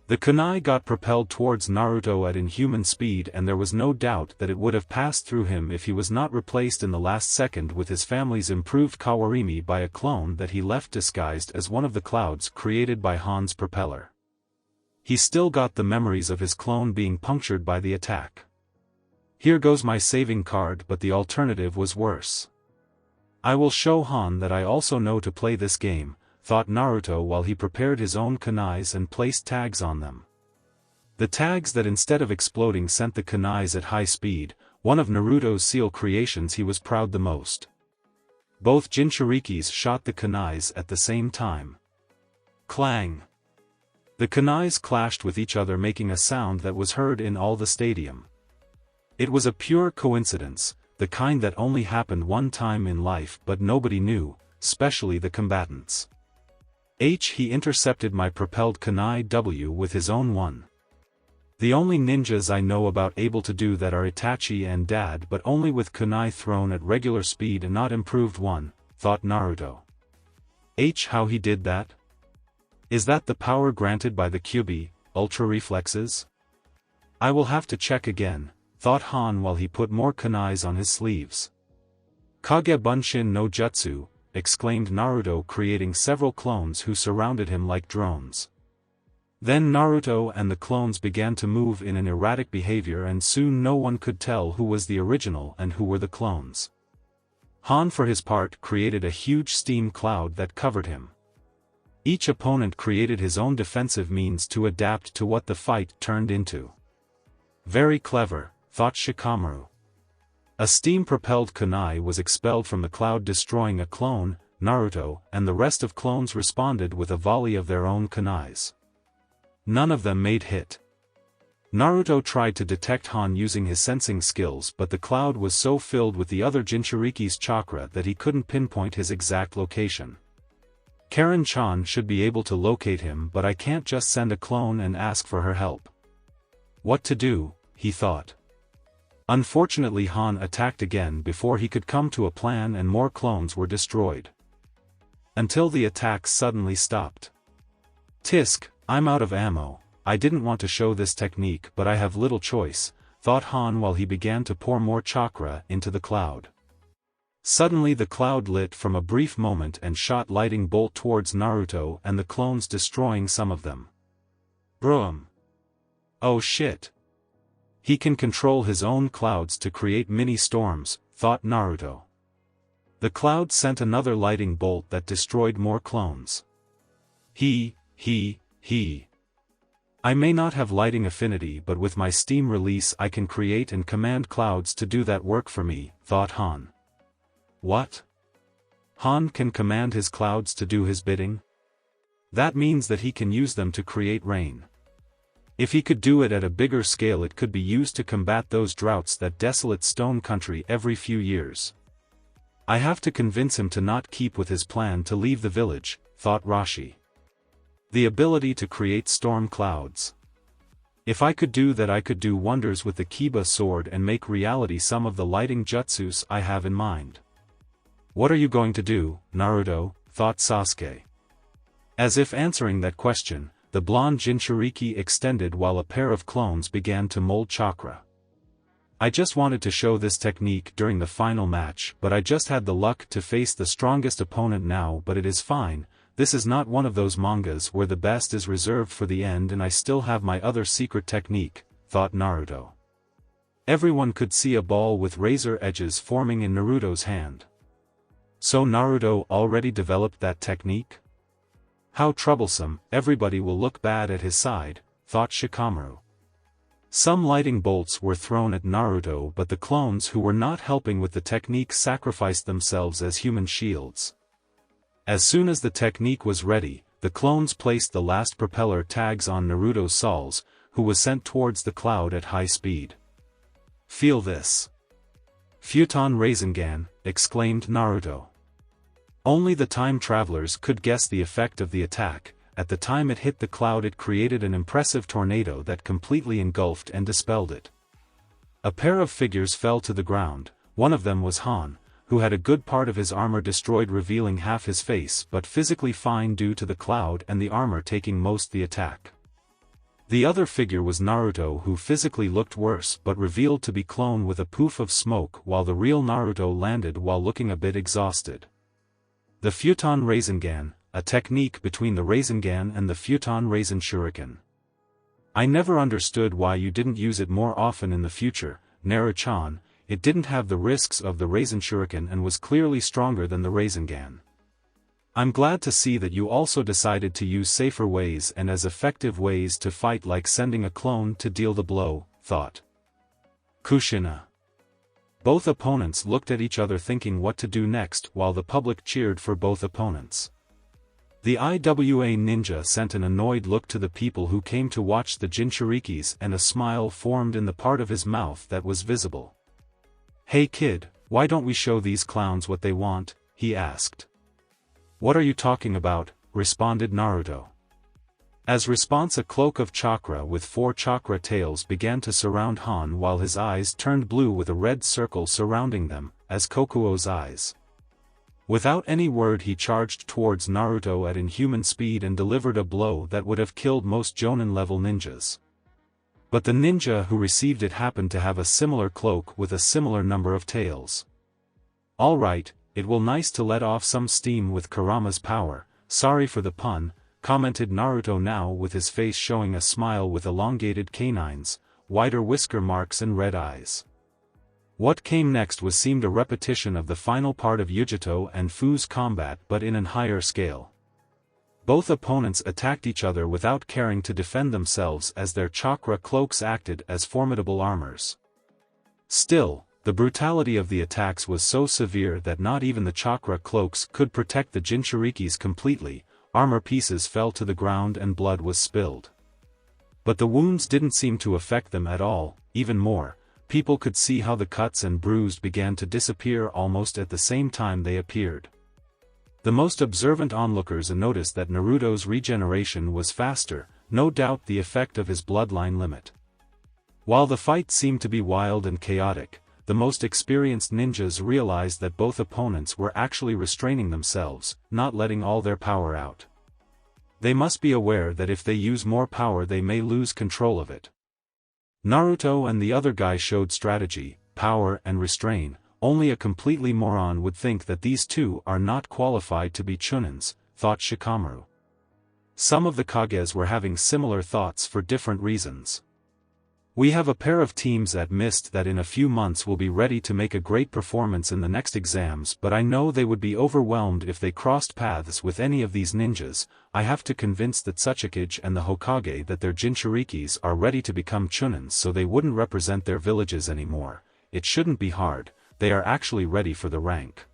The kunai got propelled towards Naruto at inhuman speed, and there was no doubt that it would have passed through him if he was not replaced in the last second with his family's improved kawarimi by a clone that he left disguised as one of the clouds created by Han's propeller. He still got the memories of his clone being punctured by the attack. Here goes my saving card, but the alternative was worse. I will show Han that I also know to play this game, thought Naruto while he prepared his own kunais and placed tags on them. The tags that instead of exploding sent the kunais at high speed, one of Naruto's seal creations he was proud the most. Both jinchirikis shot the kunais at the same time. Clang! The kunais clashed with each other, making a sound that was heard in all the stadium. It was a pure coincidence, the kind that only happened one time in life, but nobody knew, especially the combatants. He intercepted my propelled kunai W with his own one. The only ninjas I know about able to do that are Itachi and Dad, but only with kunai thrown at regular speed and not improved one, thought Naruto. How he did that? Is that the power granted by the Kyuubi, ultra reflexes? I will have to check again, thought Han while he put more kunais on his sleeves. Kage Bunshin no Jutsu, exclaimed Naruto, creating several clones who surrounded him like drones. Then Naruto and the clones began to move in an erratic behavior, and soon no one could tell who was the original and who were the clones. Han for his part created a huge steam cloud that covered him. Each opponent created his own defensive means to adapt to what the fight turned into. Very clever, thought Shikamaru. A steam-propelled kunai was expelled from the cloud, destroying a clone, Naruto, and the rest of clones responded with a volley of their own kunais. None of them made hit. Naruto tried to detect Han using his sensing skills, but the cloud was so filled with the other Jinchuriki's chakra that he couldn't pinpoint his exact location. Karen-chan should be able to locate him, but I can't just send a clone and ask for her help. What to do, he thought. Unfortunately, Han attacked again before he could come to a plan, and more clones were destroyed. Until the attacks suddenly stopped. Tisk, I'm out of ammo. I didn't want to show this technique, but I have little choice, thought Han while he began to pour more chakra into the cloud. Suddenly the cloud lit from a brief moment and shot lightning bolt towards Naruto and the clones, destroying some of them. Broom. Oh shit. He can control his own clouds to create mini-storms, thought Naruto. The cloud sent another lightning bolt that destroyed more clones. He. I may not have lighting affinity, but with my steam release I can create and command clouds to do that work for me, thought Han. What? Han can command his clouds to do his bidding? That means that he can use them to create rain. If he could do it at a bigger scale, it could be used to combat those droughts that desolate stone country every few years. I have to convince him to not keep with his plan to leave the village, thought Rashi. The ability to create storm clouds. If I could do that, I could do wonders with the Kiba sword and make reality some of the lighting jutsus I have in mind. What are you going to do, Naruto? Thought Sasuke. As if answering that question, the blonde Jinchuriki extended while a pair of clones began to mold chakra. I just wanted to show this technique during the final match, but I just had the luck to face the strongest opponent now, but it is fine, this is not one of those mangas where the best is reserved for the end and I still have my other secret technique, thought Naruto. Everyone could see a ball with razor edges forming in Naruto's hand. So Naruto already developed that technique? How troublesome, everybody will look bad at his side, thought Shikamaru. Some lightning bolts were thrown at Naruto, but the clones who were not helping with the technique sacrificed themselves as human shields. As soon as the technique was ready, the clones placed the last propeller tags on Naruto's soles, who was sent towards the cloud at high speed. Feel this. Futon Rasengan, exclaimed Naruto. Only the time travelers could guess the effect of the attack. At the time it hit the cloud, it created an impressive tornado that completely engulfed and dispelled it. A pair of figures fell to the ground. One of them was Han, who had a good part of his armor destroyed, revealing half his face, but physically fine due to the cloud and the armor taking most the attack. The other figure was Naruto, who physically looked worse but revealed to be clone with a poof of smoke, while the real Naruto landed while looking a bit exhausted. The Futon Rasengan, a technique between the Rasengan and the Futon Rasen Shuriken. I never understood why you didn't use it more often in the future, Naru-chan. It didn't have the risks of the Rasen Shuriken and was clearly stronger than the Rasengan. I'm glad to see that you also decided to use safer ways and as effective ways to fight, like sending a clone to deal the blow, thought Kushina. Both opponents looked at each other thinking what to do next, while the public cheered for both opponents. The IWA ninja sent an annoyed look to the people who came to watch the Jinchirikis, and a smile formed in the part of his mouth that was visible. "Hey kid, why don't we show these clowns what they want?" he asked. "What are you talking about?" responded Naruto. As response, a cloak of chakra with 4 chakra tails began to surround Han, while his eyes turned blue with a red circle surrounding them, as Kokuo's eyes. Without any word he charged towards Naruto at inhuman speed and delivered a blow that would have killed most Jonin-level ninjas. But the ninja who received it happened to have a similar cloak with a similar number of tails. "Alright, it will nice to let off some steam with Kurama's power, sorry for the pun," commented Naruto, now with his face showing a smile with elongated canines, wider whisker marks and red eyes. What came next seemed a repetition of the final part of Yujito and Fu's combat, but in an higher scale. Both opponents attacked each other without caring to defend themselves, as their chakra cloaks acted as formidable armors. Still, the brutality of the attacks was so severe that not even the chakra cloaks could protect the Jinchirikis completely. Armor pieces fell to the ground and blood was spilled. But the wounds didn't seem to affect them at all. Even more, people could see how the cuts and bruises began to disappear almost at the same time they appeared. The most observant onlookers noticed that Naruto's regeneration was faster, no doubt the effect of his bloodline limit. While the fight seemed to be wild and chaotic, the most experienced ninjas realized that both opponents were actually restraining themselves, not letting all their power out. They must be aware that if they use more power they may lose control of it. Naruto and the other guy showed strategy, power and restraint. Only a completely moron would think that these two are not qualified to be Chunins, thought Shikamaru. Some of the Kages were having similar thoughts for different reasons. "We have a pair of teams at Mist that in a few months will be ready to make a great performance in the next exams, but I know they would be overwhelmed if they crossed paths with any of these ninjas. I have to convince the Tsuchikage and the Hokage that their Jinchirikis are ready to become Chunins, so they wouldn't represent their villages anymore. It shouldn't be hard, they are actually ready for the rank.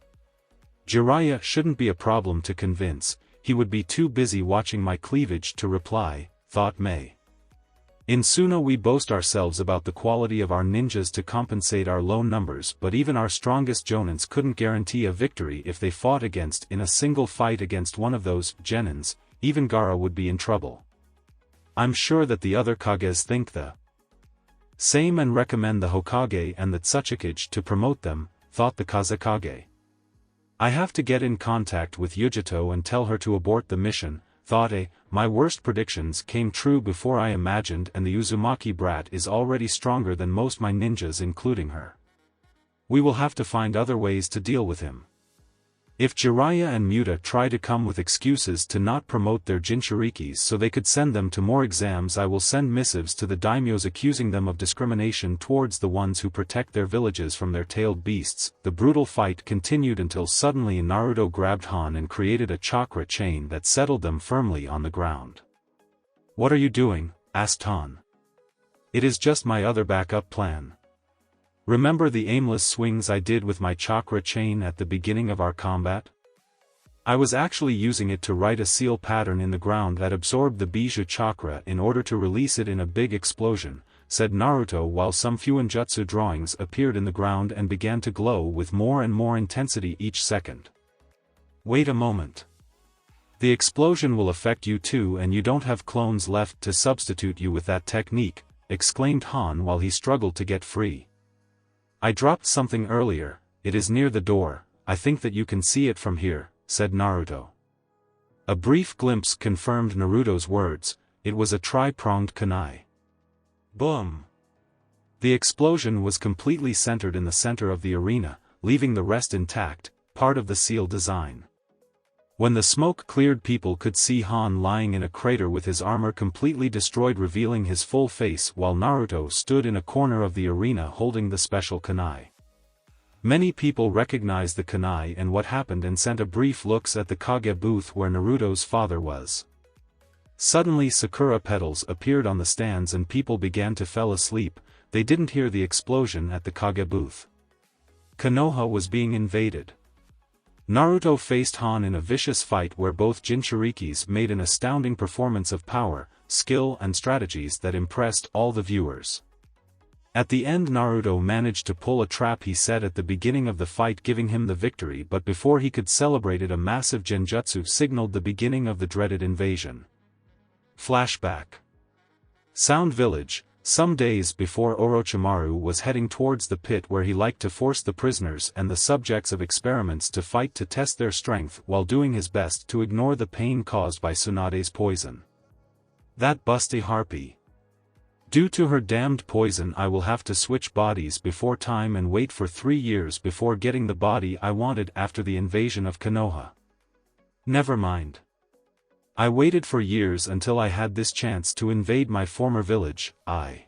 Jiraiya shouldn't be a problem to convince, he would be too busy watching my cleavage to reply," thought Mei. "In Suno we boast ourselves about the quality of our ninjas to compensate our low numbers, but even our strongest Jonins couldn't guarantee a victory if they fought in a single fight against one of those Genins. Even Gaara would be in trouble. I'm sure that the other Kages think the same and recommend the Hokage and the Tsuchikage to promote them," thought the Kazekage. "I have to get in contact with Yujito and tell her to abort the mission," thought A. "My worst predictions came true before I imagined, and the Uzumaki brat is already stronger than most my ninjas including her. We will have to find other ways to deal with him." If Jiraiya and Muta try to come with excuses to not promote their Jinchirikis so they could send them to more exams, I will send missives to the daimyos accusing them of discrimination towards the ones who protect their villages from their tailed beasts. The brutal fight continued until suddenly Naruto grabbed Han and created a chakra chain that settled them firmly on the ground. "What are you doing?" asked Han. "It is just my other backup plan. Remember the aimless swings I did with my chakra chain at the beginning of our combat? I was actually using it to write a seal pattern in the ground that absorbed the Bijū chakra in order to release it in a big explosion," said Naruto while some fuinjutsu drawings appeared in the ground and began to glow with more and more intensity each second. "Wait a moment. The explosion will affect you too, and you don't have clones left to substitute you with that technique," exclaimed Han while he struggled to get free. "I dropped something earlier, it is near the door, I think that you can see it from here," said Naruto. A brief glimpse confirmed Naruto's words, it was a tri-pronged kunai. Boom! The explosion was completely centered in the center of the arena, leaving the rest intact, part of the seal design. When the smoke cleared, people could see Han lying in a crater with his armor completely destroyed, revealing his full face, while Naruto stood in a corner of the arena holding the special kunai. Many people recognized the kunai and what happened and sent a brief looks at the Kage booth where Naruto's father was. Suddenly sakura petals appeared on the stands and people began to fall asleep. They didn't hear the explosion at the Kage booth. Konoha was being invaded. Naruto faced Han in a vicious fight where both Jinchirikis made an astounding performance of power, skill and strategies that impressed all the viewers. At the end, Naruto managed to pull a trap he set at the beginning of the fight, giving him the victory, but before he could celebrate it, a massive genjutsu signaled the beginning of the dreaded invasion. Flashback. Sound Village. Some days before, Orochimaru was heading towards the pit where he liked to force the prisoners and the subjects of experiments to fight to test their strength while doing his best to ignore the pain caused by Tsunade's poison. "That busty harpy. Due to her damned poison I will have to switch bodies before time and wait for 3 years before getting the body I wanted after the invasion of Konoha. Never mind. I waited for years until I had this chance to invade my former village. I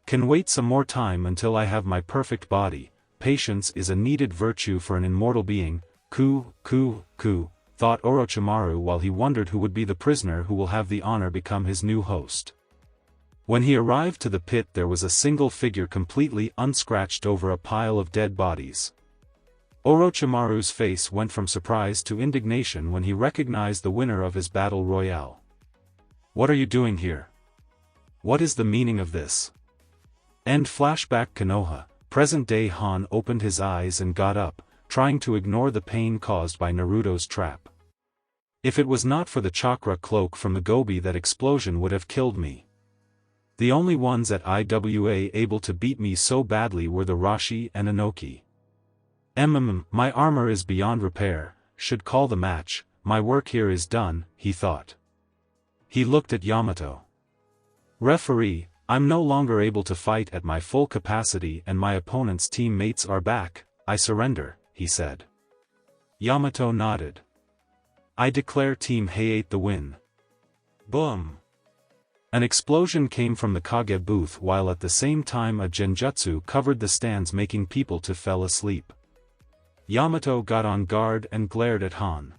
can wait some more time until I have my perfect body. Patience is a needed virtue for an immortal being." Ku, thought Orochimaru while he wondered who would be the prisoner who will have the honor become his new host. When he arrived to the pit, there was a single figure completely unscratched over a pile of dead bodies. Orochimaru's face went from surprise to indignation when he recognized the winner of his battle royale. "What are you doing here? What is the meaning of this?" End flashback. Konoha. Present-day Han opened his eyes and got up, trying to ignore the pain caused by Naruto's trap. "If it was not for the chakra cloak from the Gobi, that explosion would have killed me. The only ones at IWA able to beat me so badly were the Rashi and Inoki. My armor is beyond repair, should call the match, my work here is done," he thought. He looked at Yamato. "Referee, I'm no longer able to fight at my full capacity and my opponent's teammates are back, I surrender," he said. Yamato nodded. "I declare Team Hayate the win." Boom! An explosion came from the Kage booth while at the same time a genjutsu covered the stands, making people to fall asleep. Yamato got on guard and glared at Han.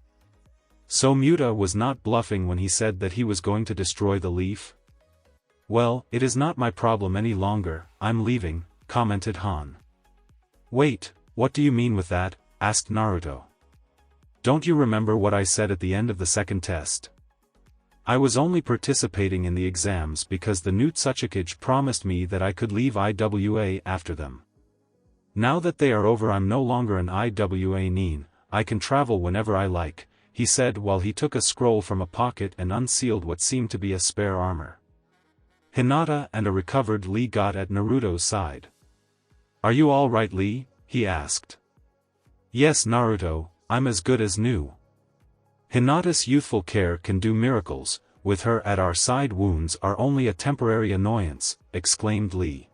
So Muta was not bluffing when he said that he was going to destroy the leaf? "Well, it is not my problem any longer, I'm leaving," commented Han. "Wait, what do you mean with that?" asked Naruto. "Don't you remember what I said at the end of the second test? I was only participating in the exams because the new Tsuchikage promised me that I could leave IWA after them. Now that they are over, I'm no longer an IWA nin, I can travel whenever I like," he said while he took a scroll from a pocket and unsealed what seemed to be a spare armor. Hinata and a recovered Lee got at Naruto's side. "Are you all right, Lee?" he asked. "Yes, Naruto, I'm as good as new. Hinata's youthful care can do miracles, with her at our side wounds are only a temporary annoyance," exclaimed Lee.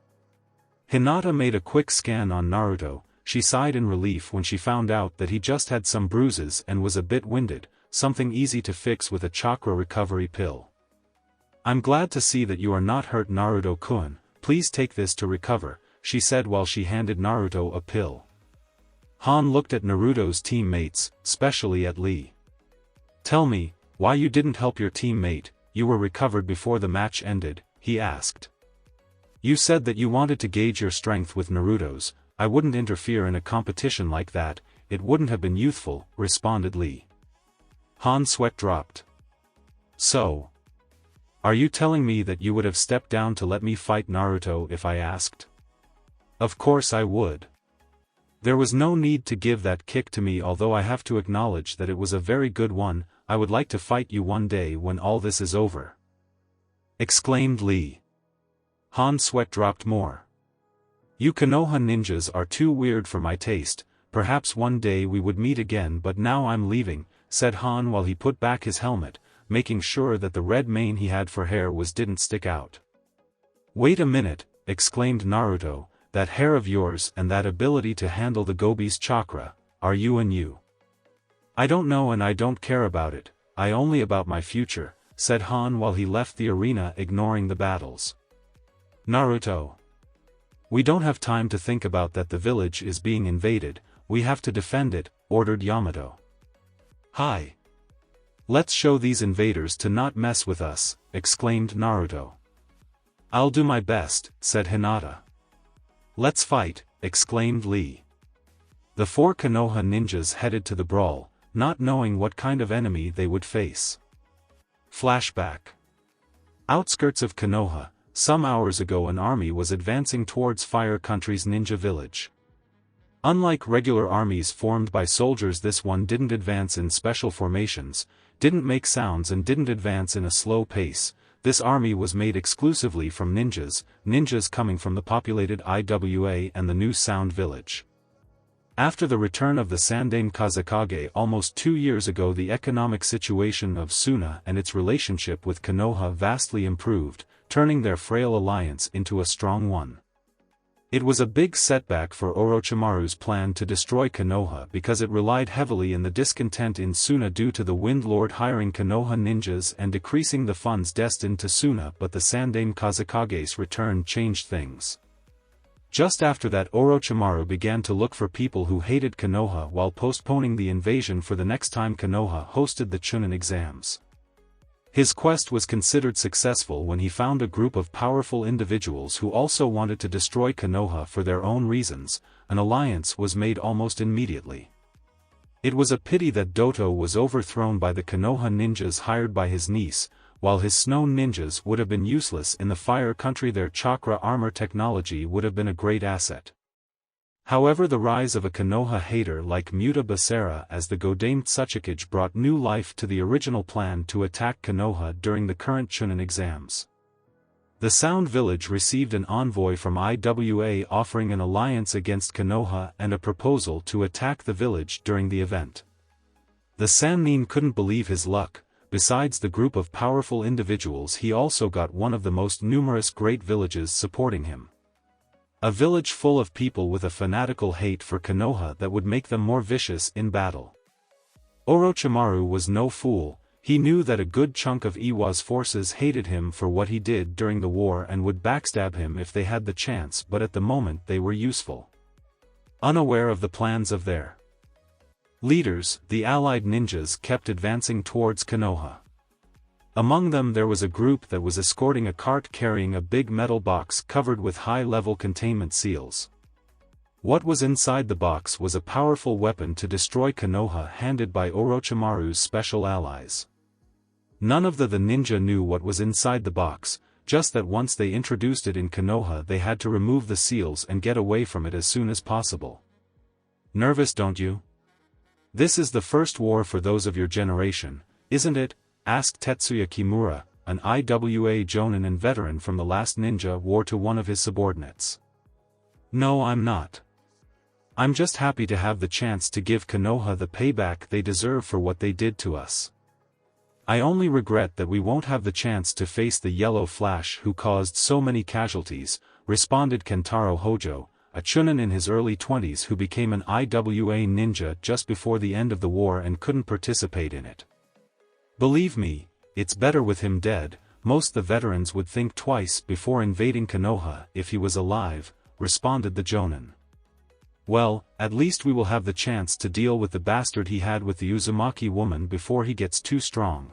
Hinata made a quick scan on Naruto, she sighed in relief when she found out that he just had some bruises and was a bit winded, something easy to fix with a chakra recovery pill. "I'm glad to see that you are not hurt, Naruto-kun, please take this to recover," she said while she handed Naruto a pill. Han looked at Naruto's teammates, especially at Lee. "Tell me, why you didn't help your teammate, you were recovered before the match ended," he asked. "You said that you wanted to gauge your strength with Naruto's. I wouldn't interfere in a competition like that, it wouldn't have been youthful," responded Lee. Han's sweat dropped. "So? Are you telling me that you would have stepped down to let me fight Naruto if I asked?" "Of course I would. There was no need to give that kick to me, although I have to acknowledge that it was a very good one. I would like to fight you one day when all this is over," exclaimed Lee. Han's sweat dropped more. "You Konoha ninjas are too weird for my taste, perhaps one day we would meet again, but now I'm leaving," said Han while he put back his helmet, making sure that the red mane he had for hair didn't stick out. "Wait a minute," exclaimed Naruto, "that hair of yours and that ability to handle the Gobi's chakra, are you and you?" "I don't know and I don't care about it, I only about my future," said Han while he left the arena, ignoring the battles. "Naruto. We don't have time to think about that. The village is being invaded, we have to defend it," ordered Yamato. "Hi. Let's show these invaders to not mess with us," exclaimed Naruto. "I'll do my best," said Hinata. "Let's fight," exclaimed Lee. The four Konoha ninjas headed to the brawl, not knowing what kind of enemy they would face. Flashback. Outskirts of Konoha, some hours ago an army was advancing towards Fire Country's ninja village. Unlike regular armies formed by soldiers, this one didn't advance in special formations, didn't make sounds and didn't advance in a slow pace. This army was made exclusively from ninjas coming from the populated Iwa and the New Sound village. After the return of the Sandaime Kazekage almost 2 years ago, the economic situation of Suna and its relationship with Konoha vastly improved, turning their frail alliance into a strong one. It was a big setback for Orochimaru's plan to destroy Konoha because it relied heavily on the discontent in Suna due to the Wind Lord hiring Konoha ninjas and decreasing the funds destined to Suna, but the Sandaime Kazekage's return changed things. Just after that, Orochimaru began to look for people who hated Konoha while postponing the invasion for the next time Konoha hosted the Chunin exams. His quest was considered successful when he found a group of powerful individuals who also wanted to destroy Konoha for their own reasons. An alliance was made almost immediately. It was a pity that Doto was overthrown by the Konoha ninjas hired by his niece, while his snow ninjas would have been useless in the Fire Country. Their chakra armor technology would have been a great asset. However, the rise of a Konoha hater like Muta Basara as the Godame Tsuchikage brought new life to the original plan to attack Konoha during the current Chunin exams. The Sound Village received an envoy from Iwa offering an alliance against Konoha and a proposal to attack the village during the event. The Sannin couldn't believe his luck. Besides the group of powerful individuals, he also got one of the most numerous great villages supporting him. A village full of people with a fanatical hate for Konoha that would make them more vicious in battle. Orochimaru was no fool. He knew that a good chunk of Iwa's forces hated him for what he did during the war and would backstab him if they had the chance, but at the moment they were useful. Unaware of the plans of their leaders, the allied ninjas kept advancing towards Konoha. Among them there was a group that was escorting a cart carrying a big metal box covered with high-level containment seals. What was inside the box was a powerful weapon to destroy Konoha handed by Orochimaru's special allies. None of the ninja knew what was inside the box, just that once they introduced it in Konoha they had to remove the seals and get away from it as soon as possible. Nervous, don't you? This is the first war for those of your generation, isn't it? Asked Tetsuya Kimura, an Iwa jonin and veteran from the last ninja war, to one of his subordinates. No, I'm not. I'm just happy to have the chance to give Konoha the payback they deserve for what they did to us. I only regret that we won't have the chance to face the Yellow Flash who caused so many casualties, responded Kentaro Hojo, a chunin in his early 20s who became an IWA ninja just before the end of the war and couldn't participate in it. Believe me, it's better with him dead. Most the veterans would think twice before invading Konoha if he was alive, responded the Jonin. Well, at least we will have the chance to deal with the bastard he had with the Uzumaki woman before he gets too strong.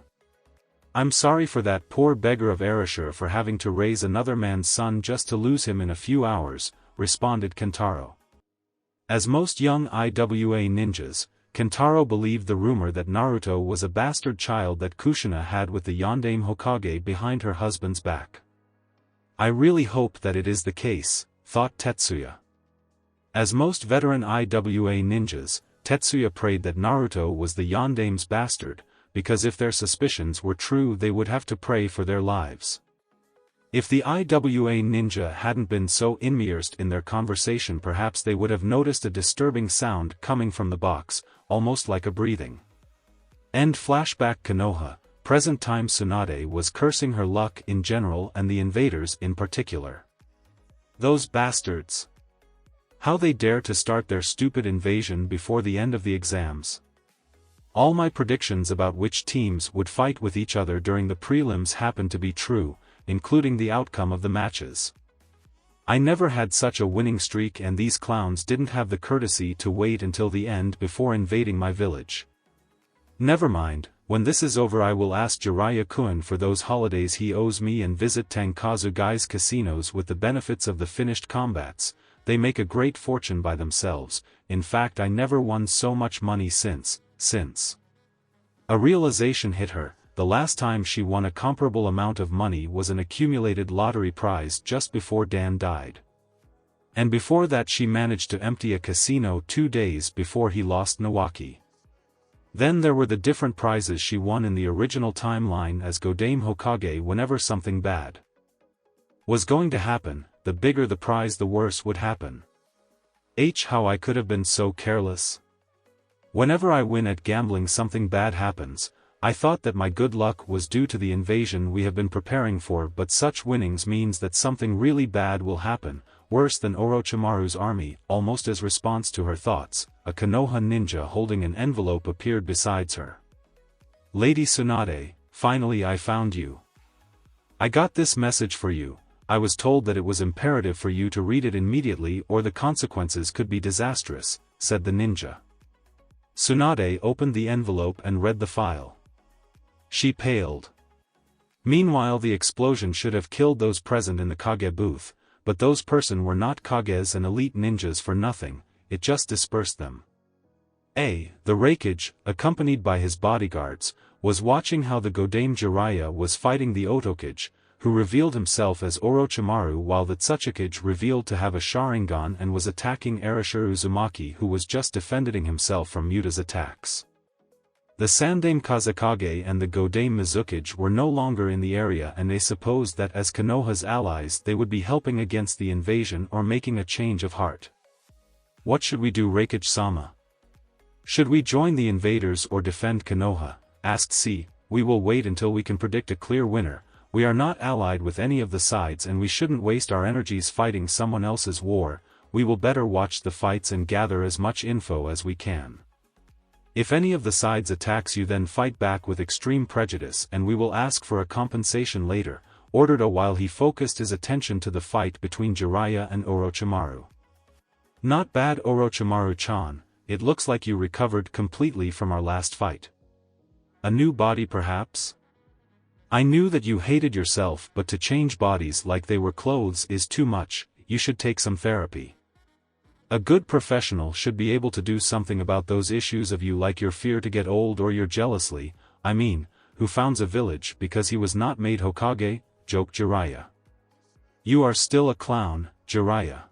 I'm sorry for that poor beggar of Erasure for having to raise another man's son just to lose him in a few hours, responded Kentaro. As most young IWA ninjas, Kentaro believed the rumor that Naruto was a bastard child that Kushina had with the Yondaime Hokage behind her husband's back. I really hope that it is the case, thought Tetsuya. As most veteran IWA ninjas, Tetsuya prayed that Naruto was the Yondaime's bastard, because if their suspicions were true they would have to pray for their lives. If the IWA ninja hadn't been so immersed in their conversation, perhaps they would have noticed a disturbing sound coming from the box, almost like a breathing. End flashback. Konoha, present-time. Tsunade was cursing her luck in general and the invaders in particular. Those bastards! How they dare to start their stupid invasion before the end of the exams. All my predictions about which teams would fight with each other during the prelims happened to be true, including the outcome of the matches. I never had such a winning streak, and these clowns didn't have the courtesy to wait until the end before invading my village. Never mind, when this is over I will ask Jiraiya-kun for those holidays he owes me and visit Tankazu Guy's casinos with the benefits of the finished combats. They make a great fortune by themselves. In fact, I never won so much money since. A realization hit her. The last time she won a comparable amount of money was an accumulated lottery prize just before Dan died. And before that she managed to empty a casino 2 days before he lost Nawaki. Then there were the different prizes she won in the original timeline as Godaime Hokage. Whenever something bad was going to happen, the bigger the prize the worse would happen. How I could have been so careless. Whenever I win at gambling something bad happens. I thought that my good luck was due to the invasion we have been preparing for, but such winnings means that something really bad will happen, worse than Orochimaru's army. Almost as response to her thoughts, a Konoha ninja holding an envelope appeared beside her. Lady Tsunade, finally I found you. I got this message for you. I was told that it was imperative for you to read it immediately or the consequences could be disastrous, said the ninja. Tsunade opened the envelope and read the file. She paled. Meanwhile, the explosion should have killed those present in the Kage booth, but those person were not Kages and elite ninjas for nothing, it just dispersed them. The Raikage, accompanied by his bodyguards, was watching how the Godaime Jiraiya was fighting the Otokage, who revealed himself as Orochimaru, while the Tsuchikage revealed to have a Sharingan and was attacking Erasure Uzumaki, who was just defending himself from Muta's attacks. The Sandaime Kazekage and the Godaime Mizukage were no longer in the area, and they supposed that as Konoha's allies they would be helping against the invasion or making a change of heart. What should we do, Raikage-sama? Should we join the invaders or defend Konoha? Asked C. We will wait until we can predict a clear winner. We are not allied with any of the sides and we shouldn't waste our energies fighting someone else's war. We will better watch the fights and gather as much info as we can. If any of the sides attacks you, then fight back with extreme prejudice and we will ask for a compensation later, ordered O while he focused his attention to the fight between Jiraiya and Orochimaru. Not bad, Orochimaru-chan, it looks like you recovered completely from our last fight. A new body perhaps? I knew that you hated yourself, but to change bodies like they were clothes is too much. You should take some therapy. A good professional should be able to do something about those issues of you, like your fear to get old or your jealousy, who founds a village because he was not made Hokage, joked Jiraiya. You are still a clown, Jiraiya.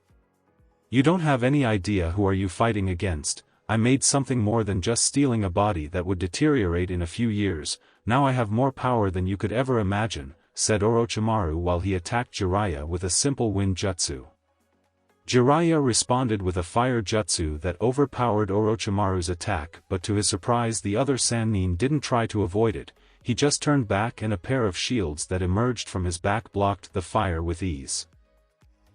You don't have any idea who are you fighting against. I made something more than just stealing a body that would deteriorate in a few years. Now I have more power than you could ever imagine, said Orochimaru while he attacked Jiraiya with a simple wind jutsu. Jiraiya responded with a fire jutsu that overpowered Orochimaru's attack, but to his surprise the other Sannin didn't try to avoid it. He just turned back and a pair of shields that emerged from his back blocked the fire with ease.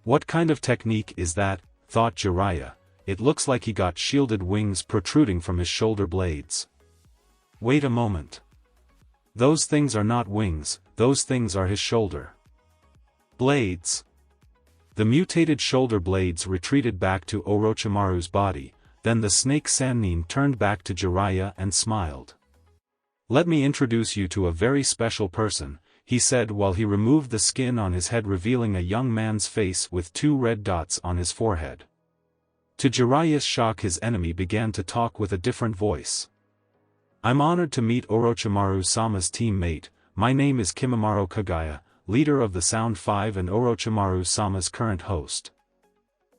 What kind of technique is that? thought Jiraiya. It looks like he got shielded wings protruding from his shoulder blades. Wait a moment. Those things are not wings, those things are his shoulder blades. The mutated shoulder blades retreated back to Orochimaru's body, then the snake Sannin turned back to Jiraiya and smiled. Let me introduce you to a very special person, he said while he removed the skin on his head, revealing a young man's face with 2 red dots on his forehead. To Jiraiya's shock, his enemy began to talk with a different voice. I'm honored to meet Orochimaru-sama's teammate. My name is Kimimaro Kagaya, leader of the Sound 5 and Orochimaru-sama's current host.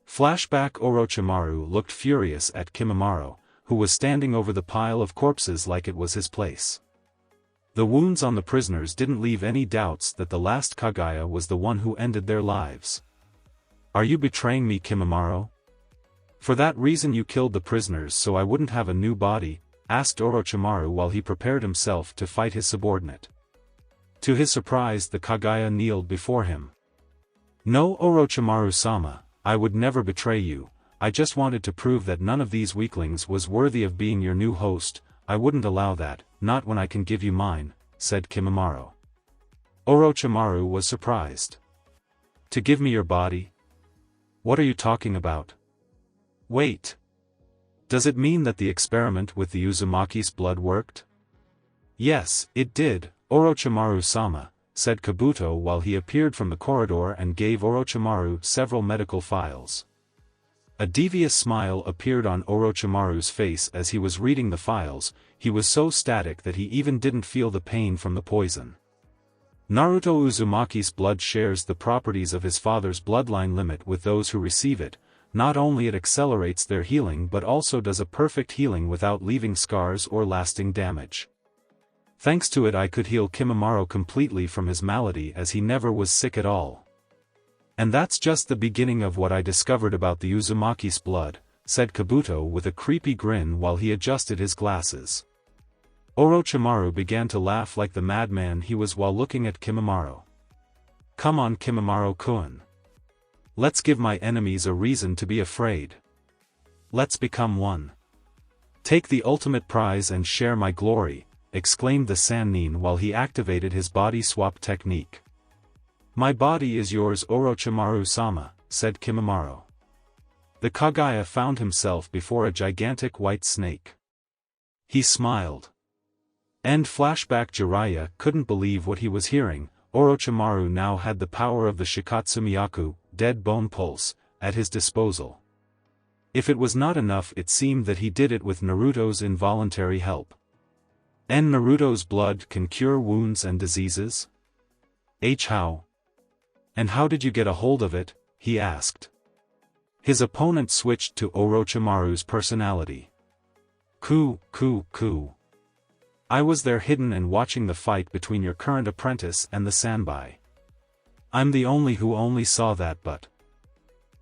Flashback. Orochimaru looked furious at Kimimaro, who was standing over the pile of corpses like it was his place. The wounds on the prisoners didn't leave any doubts that the last Kagaya was the one who ended their lives. Are you betraying me, Kimimaro? For that reason you killed the prisoners so I wouldn't have a new body? Asked Orochimaru while he prepared himself to fight his subordinate. To his surprise, the Kagaya kneeled before him. No, Orochimaru-sama, I would never betray you. I just wanted to prove that none of these weaklings was worthy of being your new host. I wouldn't allow that, not when I can give you mine, said Kimimaro. Orochimaru was surprised. To give me your body? What are you talking about? Wait. Does it mean that the experiment with the Uzumaki's blood worked? Yes, it did, Orochimaru-sama, said Kabuto while he appeared from the corridor and gave Orochimaru several medical files. A devious smile appeared on Orochimaru's face as he was reading the files. He was so static that he even didn't feel the pain from the poison. Naruto Uzumaki's blood shares the properties of his father's bloodline limit with those who receive it. Not only it accelerates their healing but also does a perfect healing without leaving scars or lasting damage. Thanks to it I could heal Kimimaro completely from his malady as he never was sick at all. And that's just the beginning of what I discovered about the Uzumaki's blood, said Kabuto with a creepy grin while he adjusted his glasses. Orochimaru began to laugh like the madman he was while looking at Kimimaro. Come on, Kimimaro-kun. Let's give my enemies a reason to be afraid. Let's become one. Take the ultimate prize and share my glory, exclaimed the Sannin while he activated his body swap technique. My body is yours, Orochimaru-sama, said Kimimaro. The Kagaya found himself before a gigantic white snake. He smiled. End flashback. Jiraiya couldn't believe what he was hearing. Orochimaru now had the power of the Shikatsumiyaku, dead bone pulse, at his disposal. If it was not enough, it seemed that he did it with Naruto's involuntary help. And Naruto's blood can cure wounds and diseases? How? And how did you get a hold of it? He asked. His opponent switched to Orochimaru's personality. Ku. I was there hidden and watching the fight between your current apprentice and the Sanbai. I'm the only who only saw that, but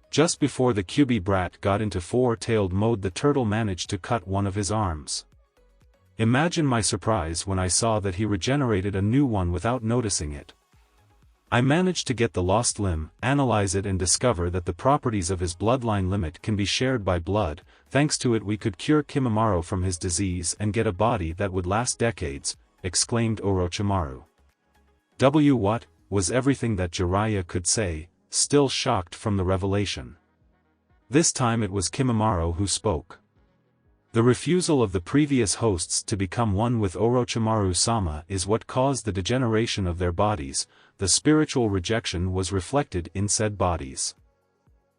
just before the Kyuubi brat got into four-tailed mode, the turtle managed to cut one of his arms. Imagine my surprise when I saw that he regenerated a new one without noticing it. I managed to get the lost limb, analyze it and discover that the properties of his bloodline limit can be shared by blood. Thanks to it we could cure Kimimaro from his disease and get a body that would last decades, exclaimed Orochimaru. What? Was everything that Jiraiya could say, still shocked from the revelation. This time it was Kimimaro who spoke. The refusal of the previous hosts to become one with Orochimaru-sama is what caused the degeneration of their bodies. The spiritual rejection was reflected in said bodies.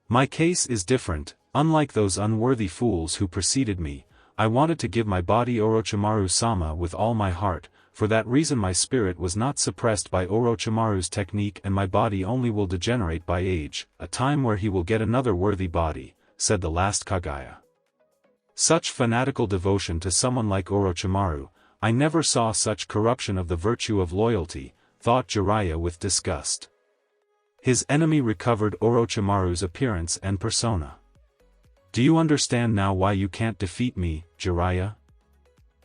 My case is different. Unlike those unworthy fools who preceded me, I wanted to give my body Orochimaru-sama with all my heart. For that reason my spirit was not suppressed by Orochimaru's technique and my body only will degenerate by age, a time where he will get another worthy body, said the last Kagaya. Such fanatical devotion to someone like Orochimaru, I never saw such corruption of the virtue of loyalty, thought Jiraiya with disgust. His enemy recovered Orochimaru's appearance and persona. Do you understand now why you can't defeat me, Jiraiya?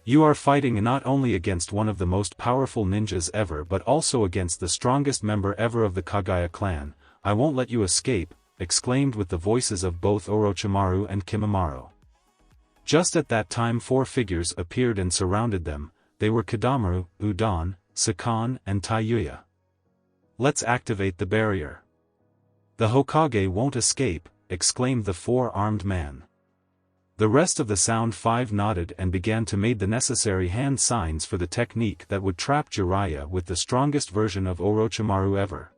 You are fighting not only against one of the most powerful ninjas ever but also against the strongest member ever of the Kagaya clan. I won't let you escape, exclaimed with the voices of both Orochimaru and Kimimaro. Just at that time 4 figures appeared and surrounded them. They were Kidamaru, Udon, Sakan and Taiyuya. "Let's activate the barrier. The Hokage won't escape," exclaimed the 4-armed man. The rest of the Sound Five nodded and began to make the necessary hand signs for the technique that would trap Jiraiya with the strongest version of Orochimaru ever.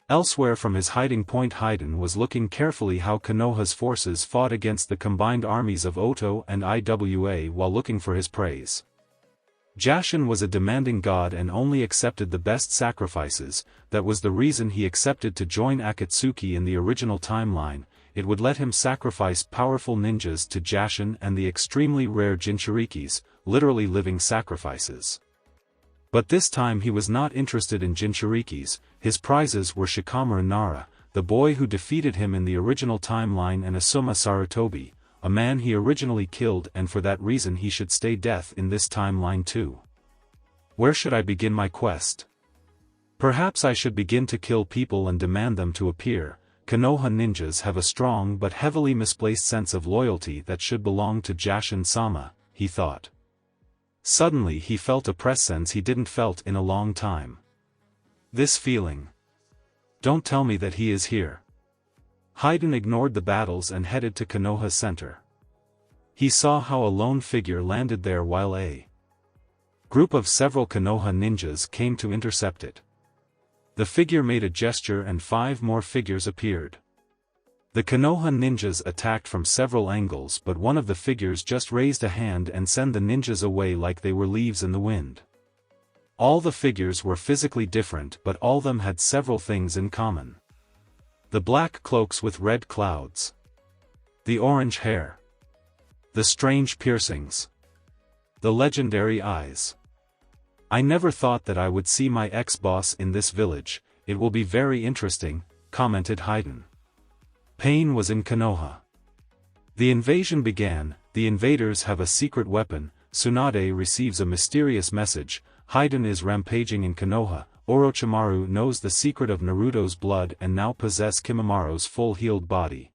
Elsewhere from his hiding point, Haiden was looking carefully how Konoha's forces fought against the combined armies of Oto and Iwa while looking for his praise. Jashin was a demanding god and only accepted the best sacrifices. That was the reason he accepted to join Akatsuki in the original timeline. It would let him sacrifice powerful ninjas to Jashin and the extremely rare Jinchirikis, literally living sacrifices. But this time he was not interested in Jinchirikis. His prizes were Shikamaru Nara, the boy who defeated him in the original timeline, and Asuma Sarutobi, a man he originally killed, and for that reason he should stay death in this timeline too. Where should I begin my quest? Perhaps I should begin to kill people and demand them to appear. Konoha ninjas have a strong but heavily misplaced sense of loyalty that should belong to Jashin-sama, he thought. Suddenly he felt a presence he didn't felt in a long time. This feeling. Don't tell me that he is here. Haiden ignored the battles and headed to Konoha Center. He saw how a lone figure landed there while a group of several Konoha ninjas came to intercept it. The figure made a gesture and 5 more figures appeared. The Konoha ninjas attacked from several angles, but one of the figures just raised a hand and sent the ninjas away like they were leaves in the wind. All the figures were physically different, but all of them had several things in common. The black cloaks with red clouds. The orange hair. The strange piercings. The legendary eyes. I never thought that I would see my ex-boss in this village. It will be very interesting, commented Haiden. Pain was in Konoha. The invasion began. The invaders have a secret weapon. Tsunade receives a mysterious message. Haiden is rampaging in Konoha. Orochimaru knows the secret of Naruto's blood and now possesses Kimimara's full healed body.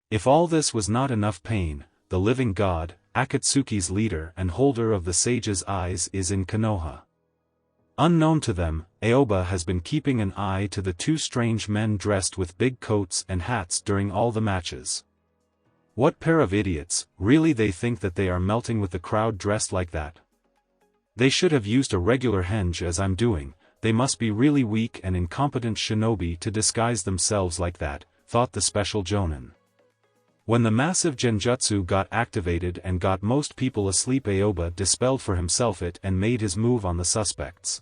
If all this was not enough pain, the living god, Akatsuki's leader and holder of the sage's eyes, is in Konoha. Unknown to them, Aoba has been keeping an eye to the 2 strange men dressed with big coats and hats during all the matches. What pair of idiots, really? They think that they are melting with the crowd dressed like that. They should have used a regular henge as I'm doing. They must be really weak and incompetent shinobi to disguise themselves like that, thought the special Jonin. When the massive genjutsu got activated and got most people asleep, Aoba dispelled for himself it and made his move on the suspects.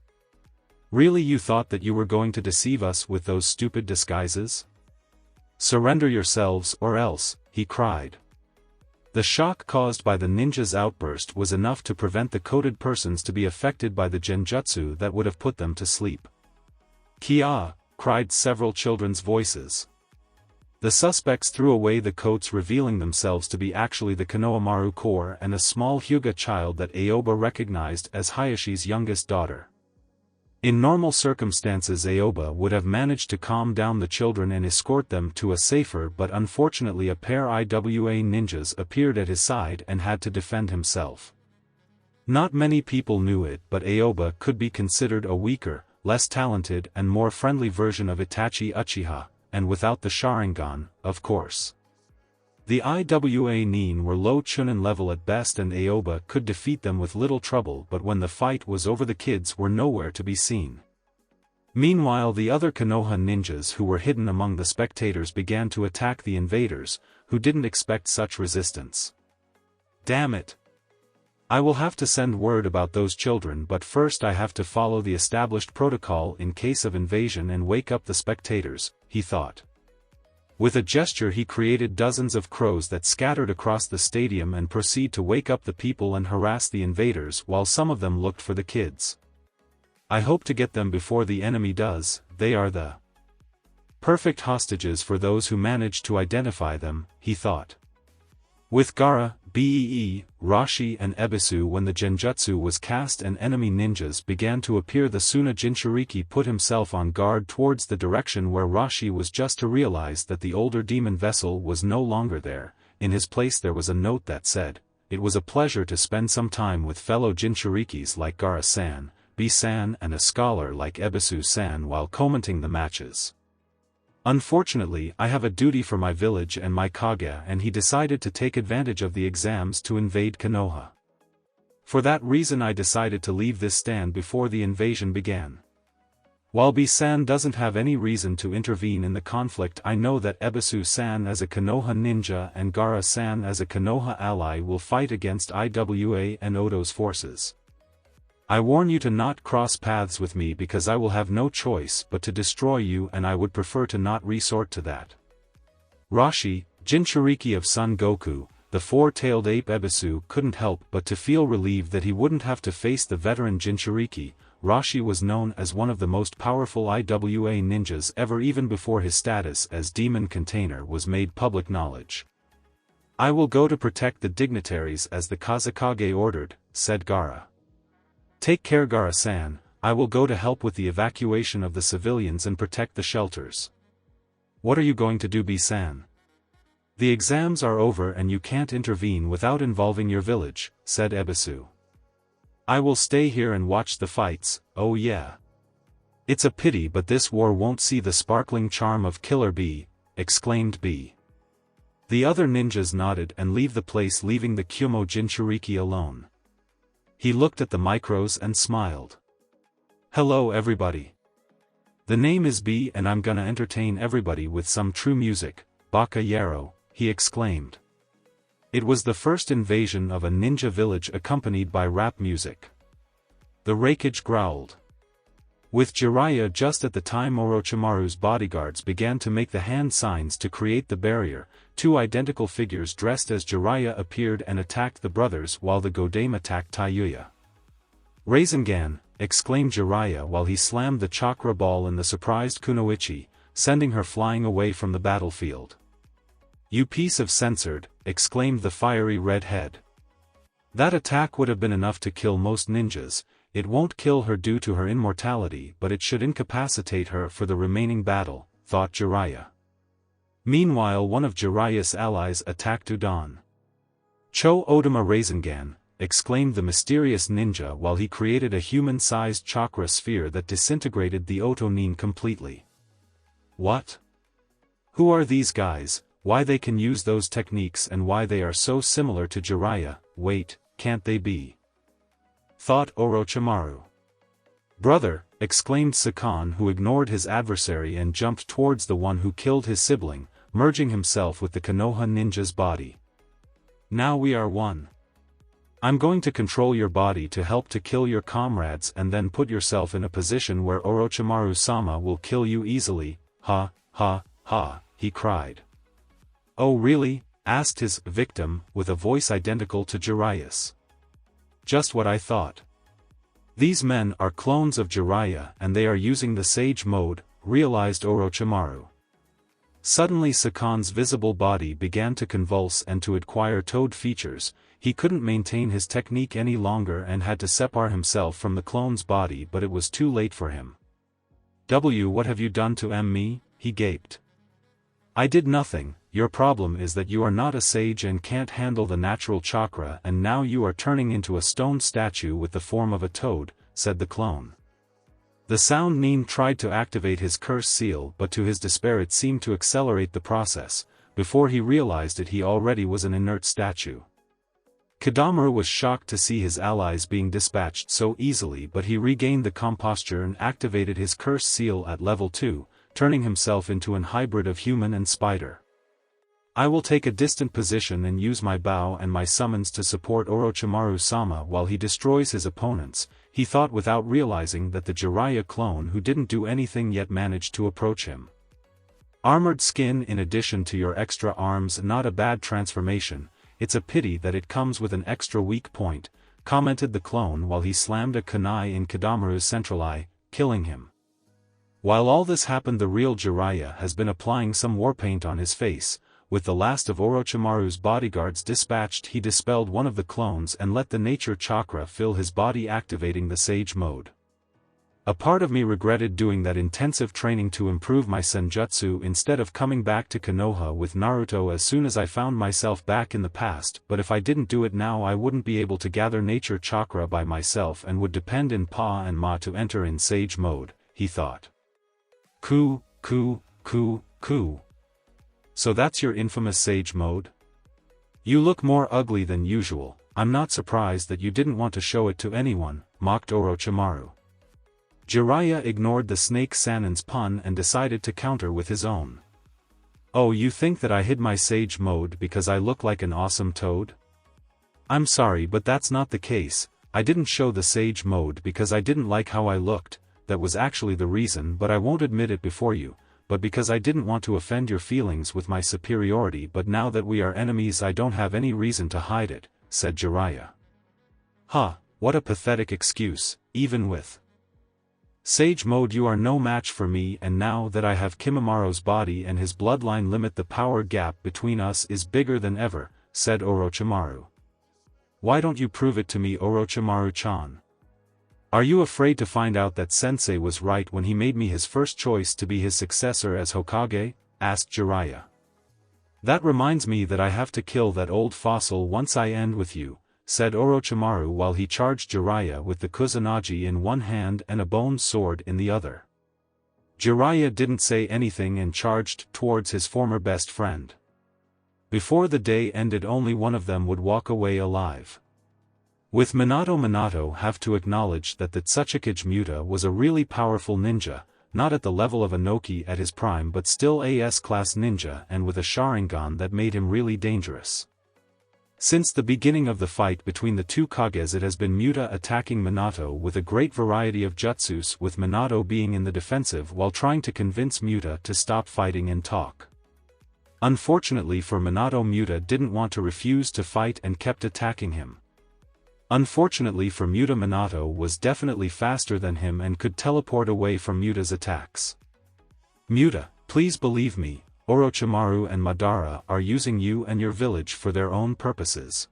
Really, you thought that you were going to deceive us with those stupid disguises? Surrender yourselves or else, he cried. The shock caused by the ninja's outburst was enough to prevent the coated persons to be affected by the genjutsu that would have put them to sleep. Kia! Cried several children's voices. The suspects threw away the coats, revealing themselves to be actually the Konohamaru Corps and a small Hyuga child that Aoba recognized as Hayashi's youngest daughter. In normal circumstances Aoba would have managed to calm down the children and escort them to a safer, but unfortunately a pair Iwa ninjas appeared at his side and had to defend himself. Not many people knew it, but Aoba could be considered a weaker, less talented and more friendly version of Itachi Uchiha, and without the Sharingan, of course. The Iwa Nin were low Chunin level at best and Aoba could defeat them with little trouble, but when the fight was over the kids were nowhere to be seen. Meanwhile the other Konoha ninjas who were hidden among the spectators began to attack the invaders, who didn't expect such resistance. Damn it! I will have to send word about those children, but first I have to follow the established protocol in case of invasion and wake up the spectators, he thought. With a gesture he created dozens of crows that scattered across the stadium and proceed to wake up the people and harass the invaders while some of them looked for the kids. I hope to get them before the enemy does. They are the perfect hostages for those who manage to identify them, he thought. With Gaara, Bee, Rashi and Ebisu. When the genjutsu was cast and enemy ninjas began to appear, the pseudo-jinchiriki put himself on guard towards the direction where Rashi was, just to realize that the older demon vessel was no longer there. In his place there was a note that said, "It was a pleasure to spend some time with fellow jinchirikis like Gaara-san, B-san and a scholar like Ebisu-san while commenting the matches. Unfortunately, I have a duty for my village and my Kage," and he decided to take advantage of the exams to invade Konoha. For that reason I decided to leave this stand before the invasion began. While B-san doesn't have any reason to intervene in the conflict, I know that Ebisu-san as a Konoha ninja and Gaara-san as a Konoha ally will fight against Iwa and Oto's forces. I warn you to not cross paths with me because I will have no choice but to destroy you, and I would prefer to not resort to that. Rashi, Jinchuriki of Son Goku, the four-tailed ape Ebisu, couldn't help but to feel relieved that he wouldn't have to face the veteran Jinchuriki. Rashi was known as one of the most powerful Iwa ninjas ever, even before his status as demon container was made public knowledge. "I will go to protect the dignitaries as the Kazekage ordered," said Gaara. "Take care, Gaara-san, I will go to help with the evacuation of the civilians and protect the shelters." "What are you going to do, B-san?" "The exams are over and you can't intervene without involving your village," said Ebisu. "I will stay here and watch the fights." "Oh yeah. It's a pity, but this war won't see the sparkling charm of Killer Bee," exclaimed Bee. The other ninjas nodded and leave the place, leaving the Kyumo Jinchuriki alone. He looked at the micros and smiled. "Hello everybody. The name is B and I'm gonna entertain everybody with some true music, Baka Yaro," he exclaimed. It was the first invasion of a ninja village accompanied by rap music. The Raikage growled. With Jiraiya just at the time Orochimaru's bodyguards began to make the hand signs to create the barrier, two identical figures dressed as Jiraiya appeared and attacked the brothers while the Godame attacked Taiyuya. "Rasengan!" exclaimed Jiraiya while he slammed the chakra ball in the surprised Kunoichi, sending her flying away from the battlefield. "You piece of censored!" exclaimed the fiery red head. "That attack would have been enough to kill most ninjas. It won't kill her due to her immortality, but it should incapacitate her for the remaining battle," thought Jiraiya. Meanwhile, one of Jiraiya's allies attacked Udon. "Cho Odama Rasengan!" exclaimed the mysterious ninja while he created a human-sized chakra sphere that disintegrated the Otonin completely. "What? Who are these guys, why they can use those techniques and why they are so similar to Jiraiya? Wait, can't they be?" thought Orochimaru. "Brother!" exclaimed Sakan, who ignored his adversary and jumped towards the one who killed his sibling, merging himself with the Konoha ninja's body. "Now we are one. I'm going to control your body to help to kill your comrades and then put yourself in a position where Orochimaru-sama will kill you easily." "Ha, ha, ha," he cried. "Oh really?" asked his victim, with a voice identical to Jiraiya's. "Just what I thought. These men are clones of Jiraiya and they are using the Sage mode," realized Orochimaru. Suddenly Sakan's visible body began to convulse and to acquire toad features. He couldn't maintain his technique any longer and had to separate himself from the clone's body, but it was too late for him. What have you done to me?" he gaped. "I did nothing. Your problem is that you are not a sage and can't handle the natural chakra, and now you are turning into a stone statue with the form of a toad," said the clone. The Sound Nin tried to activate his curse seal, but to his despair it seemed to accelerate the process. Before he realized it, he already was an inert statue. Kadamaru was shocked to see his allies being dispatched so easily, but he regained the composture and activated his curse seal at level 2, turning himself into an hybrid of human and spider. "I will take a distant position and use my bow and my summons to support Orochimaru-sama while he destroys his opponents," he thought, without realizing that the Jiraiya clone who didn't do anything yet managed to approach him. "Armored skin in addition to your extra arms, not a bad transformation. It's a pity that it comes with an extra weak point," commented the clone while he slammed a kunai in Kadamaru's central eye, killing him. While all this happened, the real Jiraiya has been applying some war paint on his face. with the last of Orochimaru's bodyguards dispatched, he dispelled one of the clones and let the nature chakra fill his body, activating the Sage mode. A part of me regretted doing that intensive training to improve my senjutsu instead of coming back to Konoha with Naruto as soon as I found myself back in the past, but if I didn't do it now I wouldn't be able to gather nature chakra by myself and would depend in Pa and Ma to enter in Sage mode, he thought. Ku. So that's your infamous Sage mode? You look more ugly than usual. I'm not surprised that you didn't want to show it to anyone, mocked Orochimaru. Jiraiya ignored the snake Sannin's pun and decided to counter with his own. Oh, you think that I hid my Sage mode because I look like an awesome toad? I'm sorry, but that's not the case. I didn't show the Sage mode because I didn't like how I looked, that was actually the reason, but I won't admit it before you, but because I didn't want to offend your feelings with my superiority, but now that we are enemies I don't have any reason to hide it, said Jiraiya. Huh, what a pathetic excuse, even with Sage mode you are no match for me, and now that I have Kimimara's body and his bloodline limit, the power gap between us is bigger than ever, said Orochimaru. Why don't you prove it to me, Orochimaru-chan? Are you afraid to find out that Sensei was right when he made me his first choice to be his successor as Hokage? Asked Jiraiya. That reminds me that I have to kill that old fossil once I end with you, said Orochimaru while he charged Jiraiya with the Kusanagi in one hand and a bone sword in the other. Jiraiya didn't say anything and charged towards his former best friend. Before the day ended only one of them would walk away alive. With Minato have to acknowledge that the Tsuchikage Muta was a really powerful ninja, not at the level of Inoki at his prime but still a S-class ninja and with a Sharingan that made him really dangerous. Since the beginning of the fight between the two Kages it has been Muta attacking Minato with a great variety of jutsus, with Minato being in the defensive while trying to convince Muta to stop fighting and talk. Unfortunately for Minato, Muta didn't want to refuse to fight and kept attacking him. Unfortunately for Muta, Minato was definitely faster than him and could teleport away from Muta's attacks. Muta, please believe me, Orochimaru and Madara are using you and your village for their own purposes.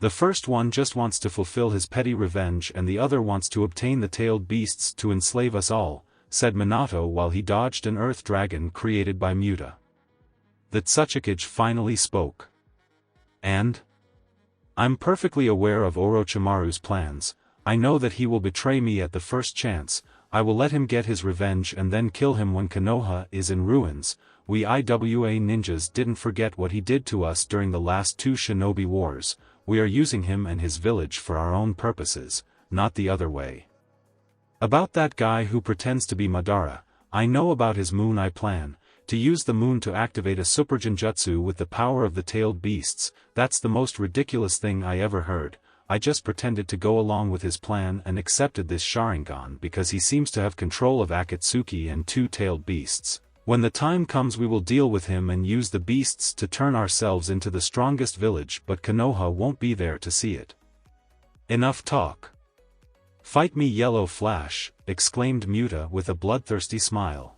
The first one just wants to fulfill his petty revenge and the other wants to obtain the tailed beasts to enslave us all, said Minato while he dodged an earth dragon created by Muta. The Tsuchikage finally spoke. And? I'm perfectly aware of Orochimaru's plans. I know that he will betray me at the first chance. I will let him get his revenge and then kill him when Konoha is in ruins. We IWA ninjas didn't forget what he did to us during the last two Shinobi wars. We are using him and his village for our own purposes, not the other way. About that guy who pretends to be Madara, I know about his moon. I plan to use the moon to activate a super genjutsu with the power of the tailed beasts. That's the most ridiculous thing I ever heard. I just pretended to go along with his plan and accepted this Sharingan because he seems to have control of Akatsuki and two tailed beasts. When the time comes we will deal with him and use the beasts to turn ourselves into the strongest village, but Konoha won't be there to see it. Enough talk. Fight me, Yellow Flash, exclaimed Muta with a bloodthirsty smile.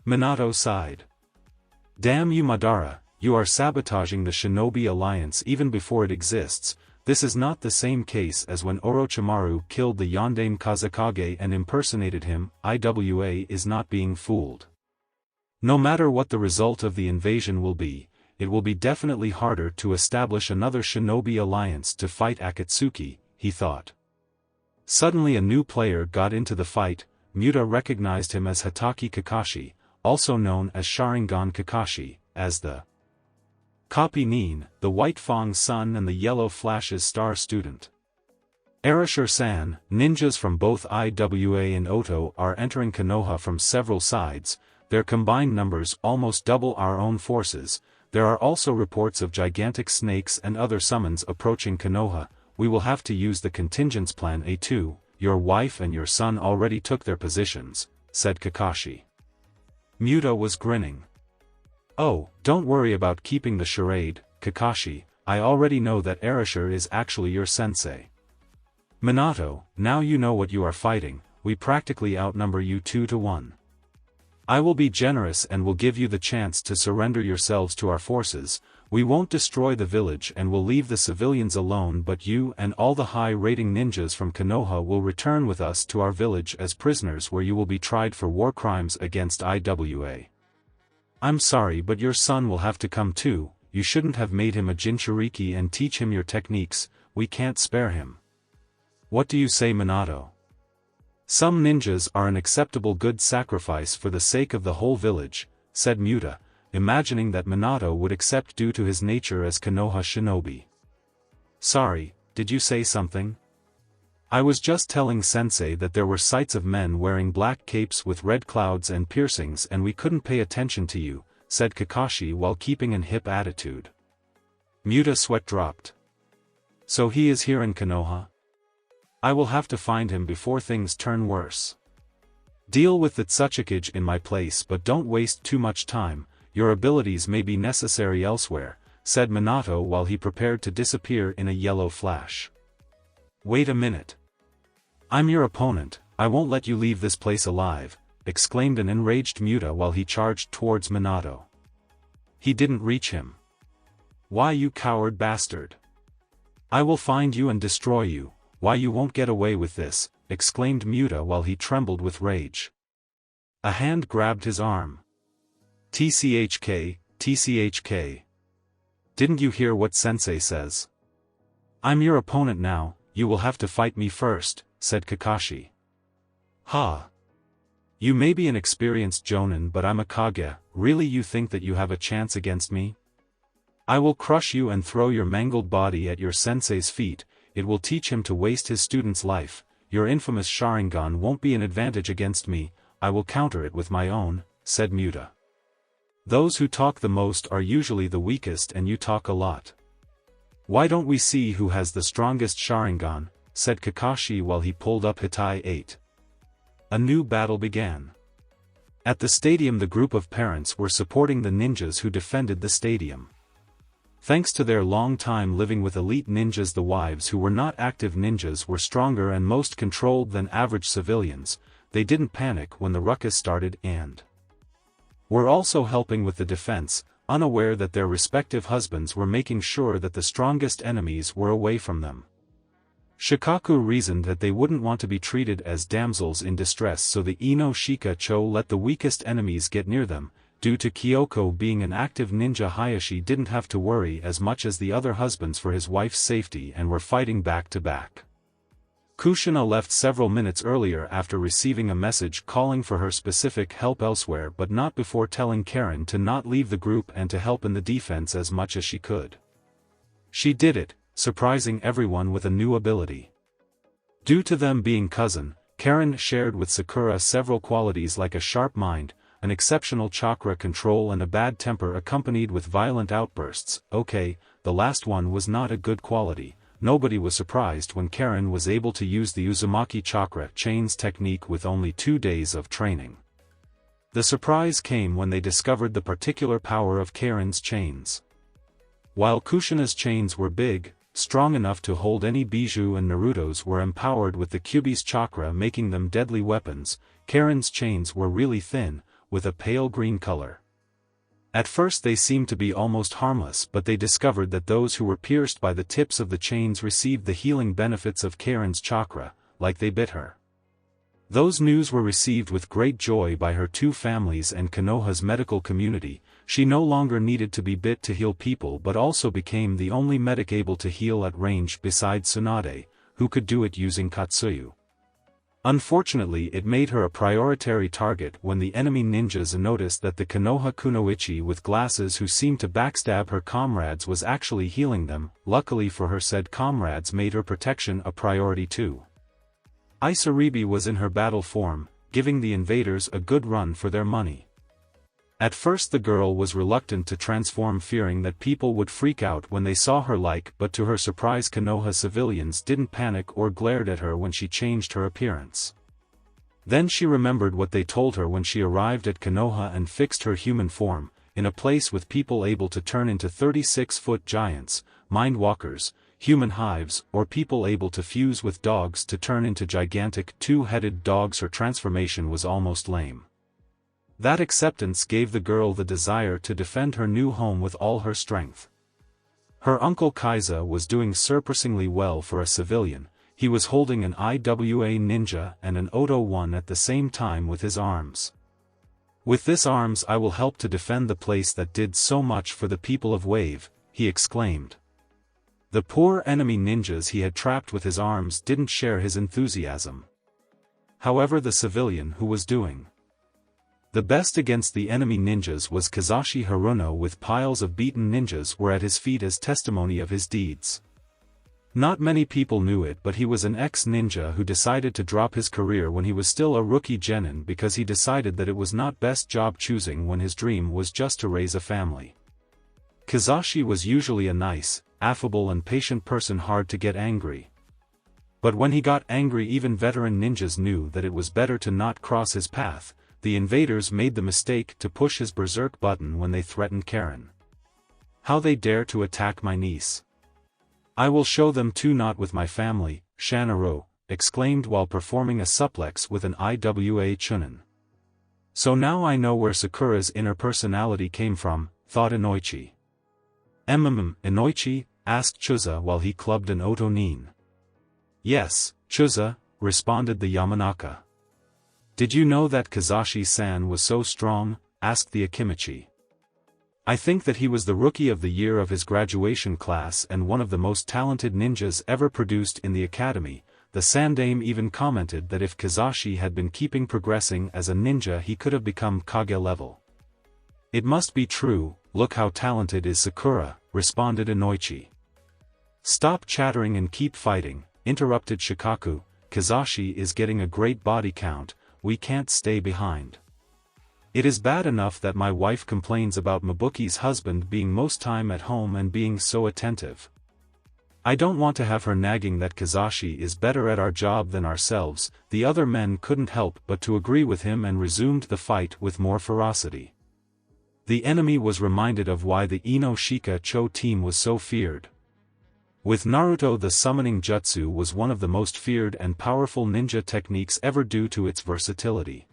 Minato sighed. Damn you, Madara, you are sabotaging the Shinobi Alliance even before it exists. This is not the same case as when Orochimaru killed the Yondaime Kazekage and impersonated him. IWA is not being fooled. No matter what the result of the invasion will be, it will be definitely harder to establish another Shinobi alliance to fight Akatsuki, he thought. Suddenly a new player got into the fight. Muta recognized him as Hatake Kakashi, also known as Sharingan Kakashi, as the Copy Nin, the White Fang's son and the Yellow Flash's star student. Erasure-san, ninjas from both IWA and Oto are entering Konoha from several sides. Their combined numbers almost double our own forces. There are also reports of gigantic snakes and other summons approaching Konoha. We will have to use the contingence plan A2. Your wife and your son already took their positions, said Kakashi. Muta was grinning. Oh, don't worry about keeping the charade, Kakashi. I already know that Erasure is actually your sensei. Minato, now you know what you are fighting. We practically outnumber you 2-1. I will be generous and will give you the chance to surrender yourselves to our forces. We won't destroy the village and will leave the civilians alone, but you and all the high-rating ninjas from Konoha will return with us to our village as prisoners where you will be tried for war crimes against IWA. I'm sorry, but your son will have to come too. You shouldn't have made him a Jinchiriki and teach him your techniques. We can't spare him. What do you say, Minato? Some ninjas are an acceptable good sacrifice for the sake of the whole village, said Muta, imagining that Minato would accept due to his nature as Konoha shinobi. Sorry, did you say something? I was just telling Sensei that there were sights of men wearing black capes with red clouds and piercings and we couldn't pay attention to you, said Kakashi while keeping an hip attitude. Muta's sweat dropped. So he is here in Konoha? I will have to find him before things turn worse. Deal with the Tsuchikage in my place, but don't waste too much time. Your abilities may be necessary elsewhere, said Minato while he prepared to disappear in a yellow flash. Wait a minute. I'm your opponent, I won't let you leave this place alive, exclaimed an enraged Muta while he charged towards Minato. He didn't reach him. Why, you coward bastard? I will find you and destroy you. Why, you won't get away with this, exclaimed Muta while he trembled with rage. A hand grabbed his arm. TCHK, TCHK. Didn't you hear what Sensei says? I'm your opponent now, you will have to fight me first, said Kakashi. Ha! You may be an experienced jonin, but I'm a Kage. Really, you think that you have a chance against me? I will crush you and throw your mangled body at your sensei's feet. It will teach him to waste his student's life. Your infamous Sharingan won't be an advantage against me. I will counter it with my own, said Muta. Those who talk the most are usually the weakest, and you talk a lot. Why don't we see who has the strongest Sharingan, said Kakashi while he pulled up Hitai 8. A new battle began. At the stadium, the group of parents were supporting the ninjas who defended the stadium. Thanks to their long time living with elite ninjas, the wives who were not active ninjas were stronger and most controlled than average civilians. They didn't panic when the ruckus started and were also helping with the defense, unaware that their respective husbands were making sure that the strongest enemies were away from them. Shikaku reasoned that they wouldn't want to be treated as damsels in distress, so the Ino Shika Cho let the weakest enemies get near them. Due to Kyoko being an active ninja, Hayashi didn't have to worry as much as the other husbands for his wife's safety and were fighting back to back. Kushina left several minutes earlier after receiving a message calling for her specific help elsewhere, but not before telling Karen to not leave the group and to help in the defense as much as she could. She did it, surprising everyone with a new ability. Due to them being cousin, Karen shared with Sakura several qualities like a sharp mind, an exceptional chakra control and a bad temper accompanied with violent outbursts. Okay, the last one was not a good quality. Nobody was surprised when Karen was able to use the Uzumaki chakra chains technique with only 2 days of training. The surprise came when they discovered the particular power of Karen's chains. While Kushina's chains were big, strong enough to hold any Bijū, and Naruto's were empowered with the Kyubi's chakra making them deadly weapons, Karen's chains were really thin, with a pale green color. At first they seemed to be almost harmless, but they discovered that those who were pierced by the tips of the chains received the healing benefits of Karen's chakra, like they bit her. Those news were received with great joy by her two families and Konoha's medical community. She no longer needed to be bit to heal people but also became the only medic able to heal at range besides Tsunade, who could do it using Katsuyu. Unfortunately, it made her a priority target when the enemy ninjas noticed that the Konoha kunoichi with glasses who seemed to backstab her comrades was actually healing them. Luckily for her, said comrades made her protection a priority too. Isaribi was in her battle form, giving the invaders a good run for their money. At first the girl was reluctant to transform, fearing that people would freak out when they saw her, but to her surprise Konoha civilians didn't panic or glared at her when she changed her appearance. Then she remembered what they told her when she arrived at Konoha and fixed her human form, in a place with people able to turn into 36-foot giants, mind-walkers, human hives, or people able to fuse with dogs to turn into gigantic two-headed dogs. Her transformation was almost lame. That acceptance gave the girl the desire to defend her new home with all her strength. Her uncle Kaiza was doing surprisingly well for a civilian. He was holding an IWA ninja and an Oto one at the same time with his arms. "With this arms I will help to defend the place that did so much for the people of Wave," he exclaimed. The poor enemy ninjas he had trapped with his arms didn't share his enthusiasm. However, the civilian who was doing the best against the enemy ninjas was Kazashi Haruno, with piles of beaten ninjas were at his feet as testimony of his deeds. Not many people knew it, but he was an ex-ninja who decided to drop his career when he was still a rookie genin because he decided that it was not best job choosing when his dream was just to raise a family. Kazashi was usually a nice, affable and patient person, hard to get angry. But when he got angry, even veteran ninjas knew that it was better to not cross his path. The invaders made the mistake to push his berserk button when they threatened Karen. "How they dare to attack my niece! I will show them too, not with my family," Shanaro exclaimed while performing a suplex with an IWA chunin. "So now I know where Sakura's inner personality came from," thought Inoichi. Inoichi?" asked Chuza while he clubbed an Oto nin. "Yes, Chuza," responded the Yamanaka. "Did you know that Kazashi-san was so strong?" asked the Akimichi. "I think that he was the rookie of the year of his graduation class and one of the most talented ninjas ever produced in the academy." The Sandame even commented that if Kazashi had been keeping progressing as a ninja, he could have become Kage level. "It must be true, look how talented is Sakura," responded Inoichi. "Stop chattering and keep fighting," interrupted Shikaku. "Kazashi is getting a great body count, we can't stay behind. It is bad enough that my wife complains about Mabuki's husband being most time at home and being so attentive. I don't want to have her nagging that Kazashi is better at our job than ourselves." The other men couldn't help but to agree with him and resumed the fight with more ferocity. The enemy was reminded of why the Ino Shika Cho team was so feared. With Naruto, the summoning jutsu was one of the most feared and powerful ninja techniques ever due to its versatility.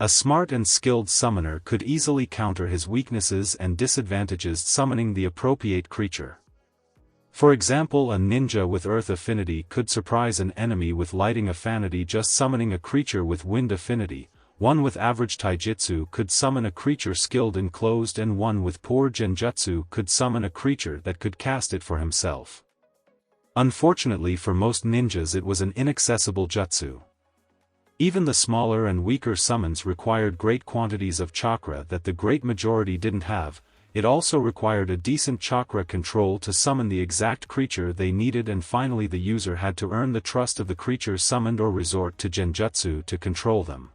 A smart and skilled summoner could easily counter his weaknesses and disadvantages summoning the appropriate creature. For example, a ninja with earth affinity could surprise an enemy with lighting affinity just summoning a creature with wind affinity. One with average taijutsu could summon a creature skilled in closed, and one with poor genjutsu could summon a creature that could cast it for himself. Unfortunately for most ninjas, it was an inaccessible jutsu. Even the smaller and weaker summons required great quantities of chakra that the great majority didn't have. It also required a decent chakra control to summon the exact creature they needed, and finally the user had to earn the trust of the creature summoned or resort to genjutsu to control them.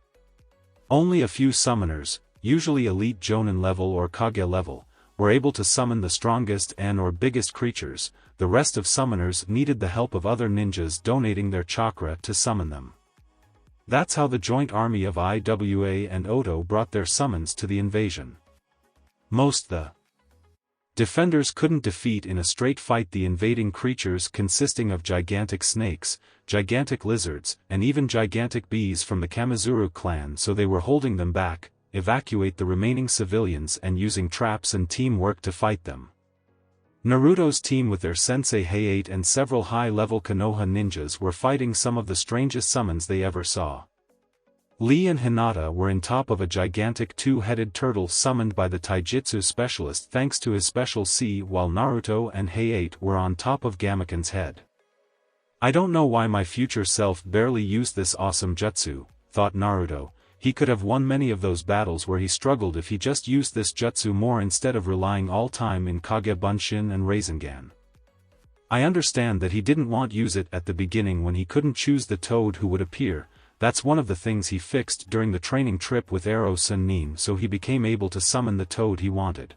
Only a few summoners, usually elite Jonin level or Kage level, were able to summon the strongest and/or biggest creatures. The rest of summoners needed the help of other ninjas donating their chakra to summon them. That's how the joint army of IWA and Oto brought their summons to the invasion. Most the defenders couldn't defeat in a straight fight the invading creatures, consisting of gigantic snakes, gigantic lizards, and even gigantic bees from the Kamizuru clan, so they were holding them back, evacuate the remaining civilians and using traps and teamwork to fight them. Naruto's team with their sensei Hayate and several high-level Konoha ninjas were fighting some of the strangest summons they ever saw. Lee and Hinata were in top of a gigantic two-headed turtle summoned by the taijutsu specialist thanks to his special C, while Naruto and Hayate were on top of Gamaken's head. "I don't know why my future self barely used this awesome jutsu," thought Naruto. He could have won many of those battles where he struggled if he just used this jutsu more instead of relying all time in Kage Bunshin and Rasengan. I understand that he didn't want to use it at the beginning when he couldn't choose the toad who would appear. That's one of the things he fixed during the training trip with Ero Sennin, so he became able to summon the toad he wanted.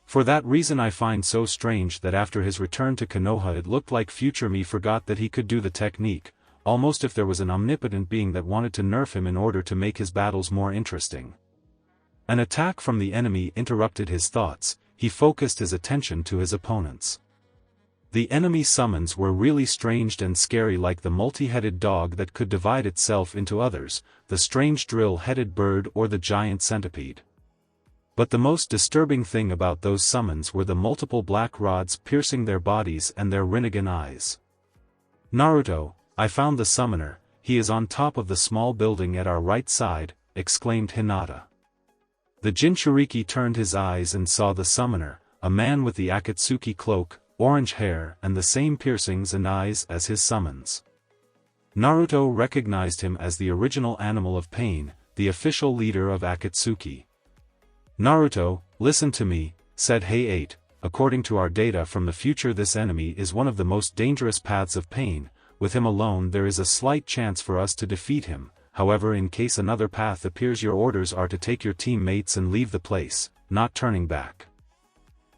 For that reason I find so strange that after his return to Konoha it looked like future me forgot that he could do the technique, almost if there was an omnipotent being that wanted to nerf him in order to make his battles more interesting. An attack from the enemy interrupted his thoughts. He focused his attention to his opponents. The enemy summons were really strange and scary, like the multi-headed dog that could divide itself into others, the strange drill-headed bird, or the giant centipede. But the most disturbing thing about those summons were the multiple black rods piercing their bodies and their Rinnegan eyes. "Naruto, I found the summoner, he is on top of the small building at our right side," exclaimed Hinata. The Jinchiriki turned his eyes and saw the summoner, a man with the Akatsuki cloak, orange hair and the same piercings and eyes as his summons. Naruto recognized him as the original Animal of Pain, the official leader of Akatsuki. "Naruto, listen to me," said Hay-8, "according to our data from the future, this enemy is one of the most dangerous paths of pain. With him alone there is a slight chance for us to defeat him, however in case another path appears your orders are to take your teammates and leave the place, not turning back.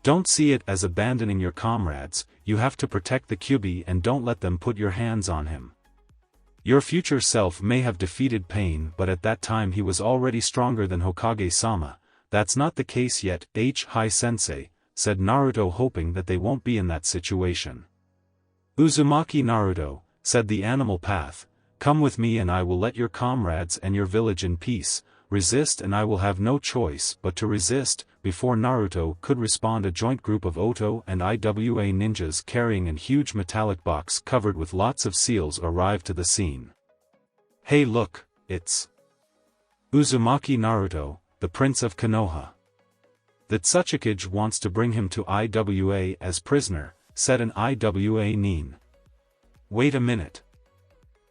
Don't see it as abandoning your comrades, you have to protect the Kyuubi and don't let them put your hands on him. Your future self may have defeated Pain, but at that time he was already stronger than Hokage-sama. That's not the case yet, Hi-sensei," said Naruto, hoping that they won't be in that situation. "Uzumaki Naruto," said the Animal Path, "come with me and I will let your comrades and your village in peace. Resist and I will have no choice but to resist." Before Naruto could respond, a joint group of Oto and Iwa ninjas carrying a huge metallic box covered with lots of seals arrived to the scene. "Hey look, it's Uzumaki Naruto, the Prince of Konoha. The Tsuchikage wants to bring him to Iwa as prisoner," said an Iwa nin. "Wait a minute.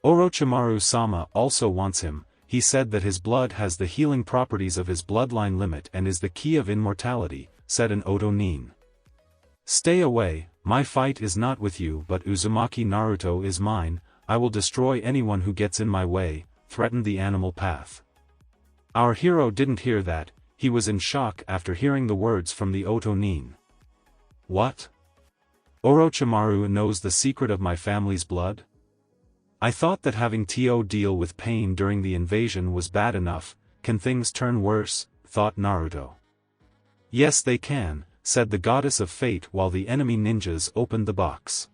Orochimaru-sama also wants him. He said that his blood has the healing properties of his bloodline limit and is the key of immortality," said an Oto nin. "Stay away, my fight is not with you but Uzumaki Naruto is mine, I will destroy anyone who gets in my way," threatened the Animal Path. Our hero didn't hear that, he was in shock after hearing the words from the Oto nin. "What? Orochimaru knows the secret of my family's blood? I thought that having To deal with Pain during the invasion was bad enough, can things turn worse?" thought Naruto. "Yes they can," said the goddess of fate while the enemy ninjas opened the box.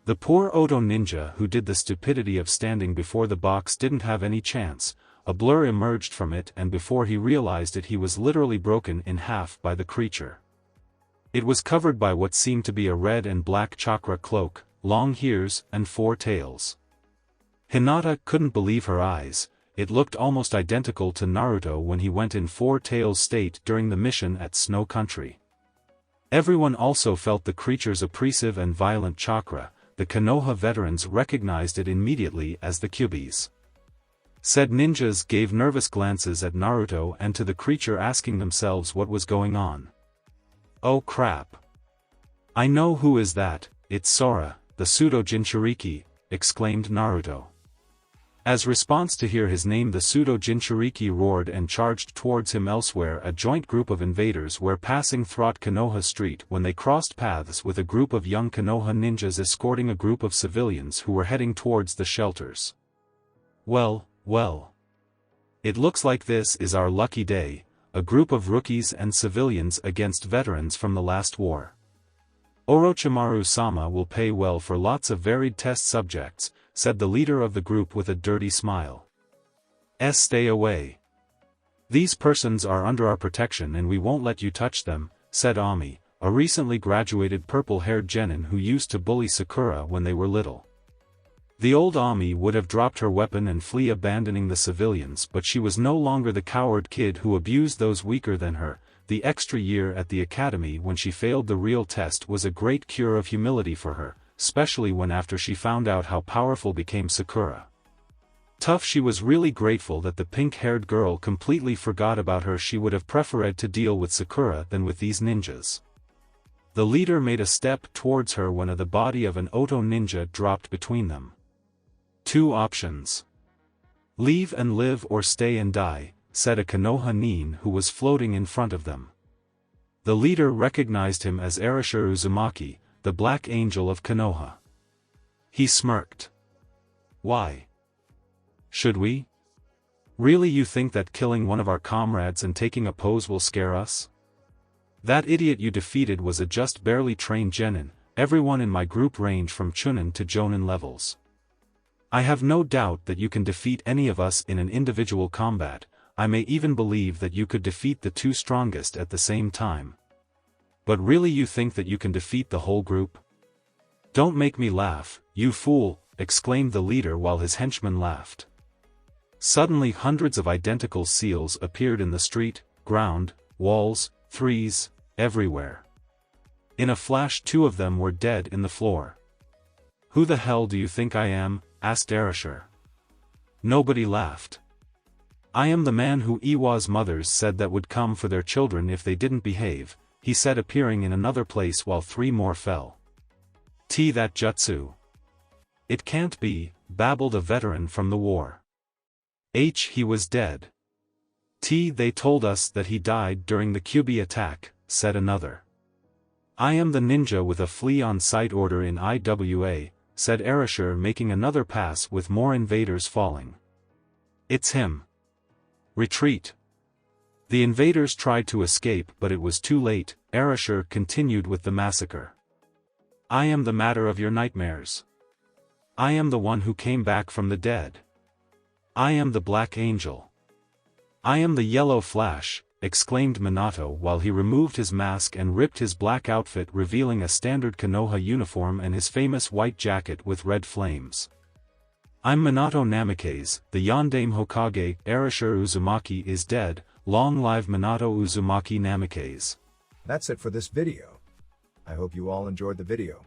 The poor Oto ninja who did the stupidity of standing before the box didn't have any chance. A blur emerged from it and before he realized it he was literally broken in half by the creature. It was covered by what seemed to be a red and black chakra cloak, long ears and 4 tails. Hinata couldn't believe her eyes, it looked almost identical to Naruto when he went in 4 tails state during the mission at Snow Country. Everyone also felt the creature's oppressive and violent chakra. The Konoha veterans recognized it immediately as the Kyuubis. Said ninjas gave nervous glances at Naruto and to the creature, asking themselves what was going on. "Oh crap! I know who is that, it's Sora, the pseudo-jinchiriki," exclaimed Naruto. As response to hear his name, the pseudo-jinchiriki roared and charged towards him. Elsewhere, a joint group of invaders were passing through Konoha Street when they crossed paths with a group of young Konoha ninjas escorting a group of civilians who were heading towards the shelters. Well. It looks like this is our lucky day, a group of rookies and civilians against veterans from the last war. Orochimaru-sama will pay well for lots of varied test subjects, said the leader of the group with a dirty smile. Stay away. These persons are under our protection and we won't let you touch them, said Ami, a recently graduated purple-haired genin who used to bully Sakura when they were little. The old Ami would have dropped her weapon and flee, abandoning the civilians, but she was no longer the coward kid who abused those weaker than her. The extra year at the academy when she failed the real test was a great cure of humility for her, especially when after she found out how powerful became Sakura. Tough, she was really grateful that the pink-haired girl completely forgot about her. She would have preferred to deal with Sakura than with these ninjas. The leader made a step towards her when the body of an Oto ninja dropped between them. 2 options. Leave and live or stay and die, said a Konoha nin who was floating in front of them. The leader recognized him as Arashir Uzumaki, the Black Angel of Konoha. He smirked. Why? Should we? Really, you think that killing one of our comrades and taking a pose will scare us? That idiot you defeated was a just barely trained genin, everyone in my group range from Chunin to Jonin levels. I have no doubt that you can defeat any of us in an individual combat. I may even believe that you could defeat the two strongest at the same time. But really you think that you can defeat the whole group? Don't make me laugh, you fool, exclaimed the leader while his henchmen laughed. Suddenly hundreds of identical seals appeared in the street, ground, walls, trees, everywhere. In a flash 2 of them were dead in the floor. Who the hell do you think I am? Asked Erasure. Nobody laughed. I am the man who Iwa's mothers said that would come for their children if they didn't behave, he said, appearing in another place while 3 more fell. That jutsu. It can't be, babbled a veteran from the war. He was dead. They told us that he died during the Kyubi attack, said another. I am the ninja with a flee on sight order in IWA, said Erasure, making another pass with more invaders falling. It's him. Retreat. The invaders tried to escape but it was too late. Erasure continued with the massacre. I am the matter of your nightmares. I am the one who came back from the dead. I am the Black Angel. I am the Yellow Flash, exclaimed Minato while he removed his mask and ripped his black outfit, revealing a standard Konoha uniform and his famous white jacket with red flames. I'm Minato Namikaze, the Yondaime Hokage. Erasure Uzumaki is dead. Long live Minato Uzumaki Namikaze. That's it for this video. I hope you all enjoyed the video.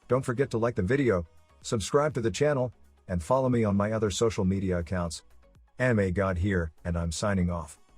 Don't forget to like the video, subscribe to the channel, and follow me on my other social media accounts. Anime God here, and I'm signing off.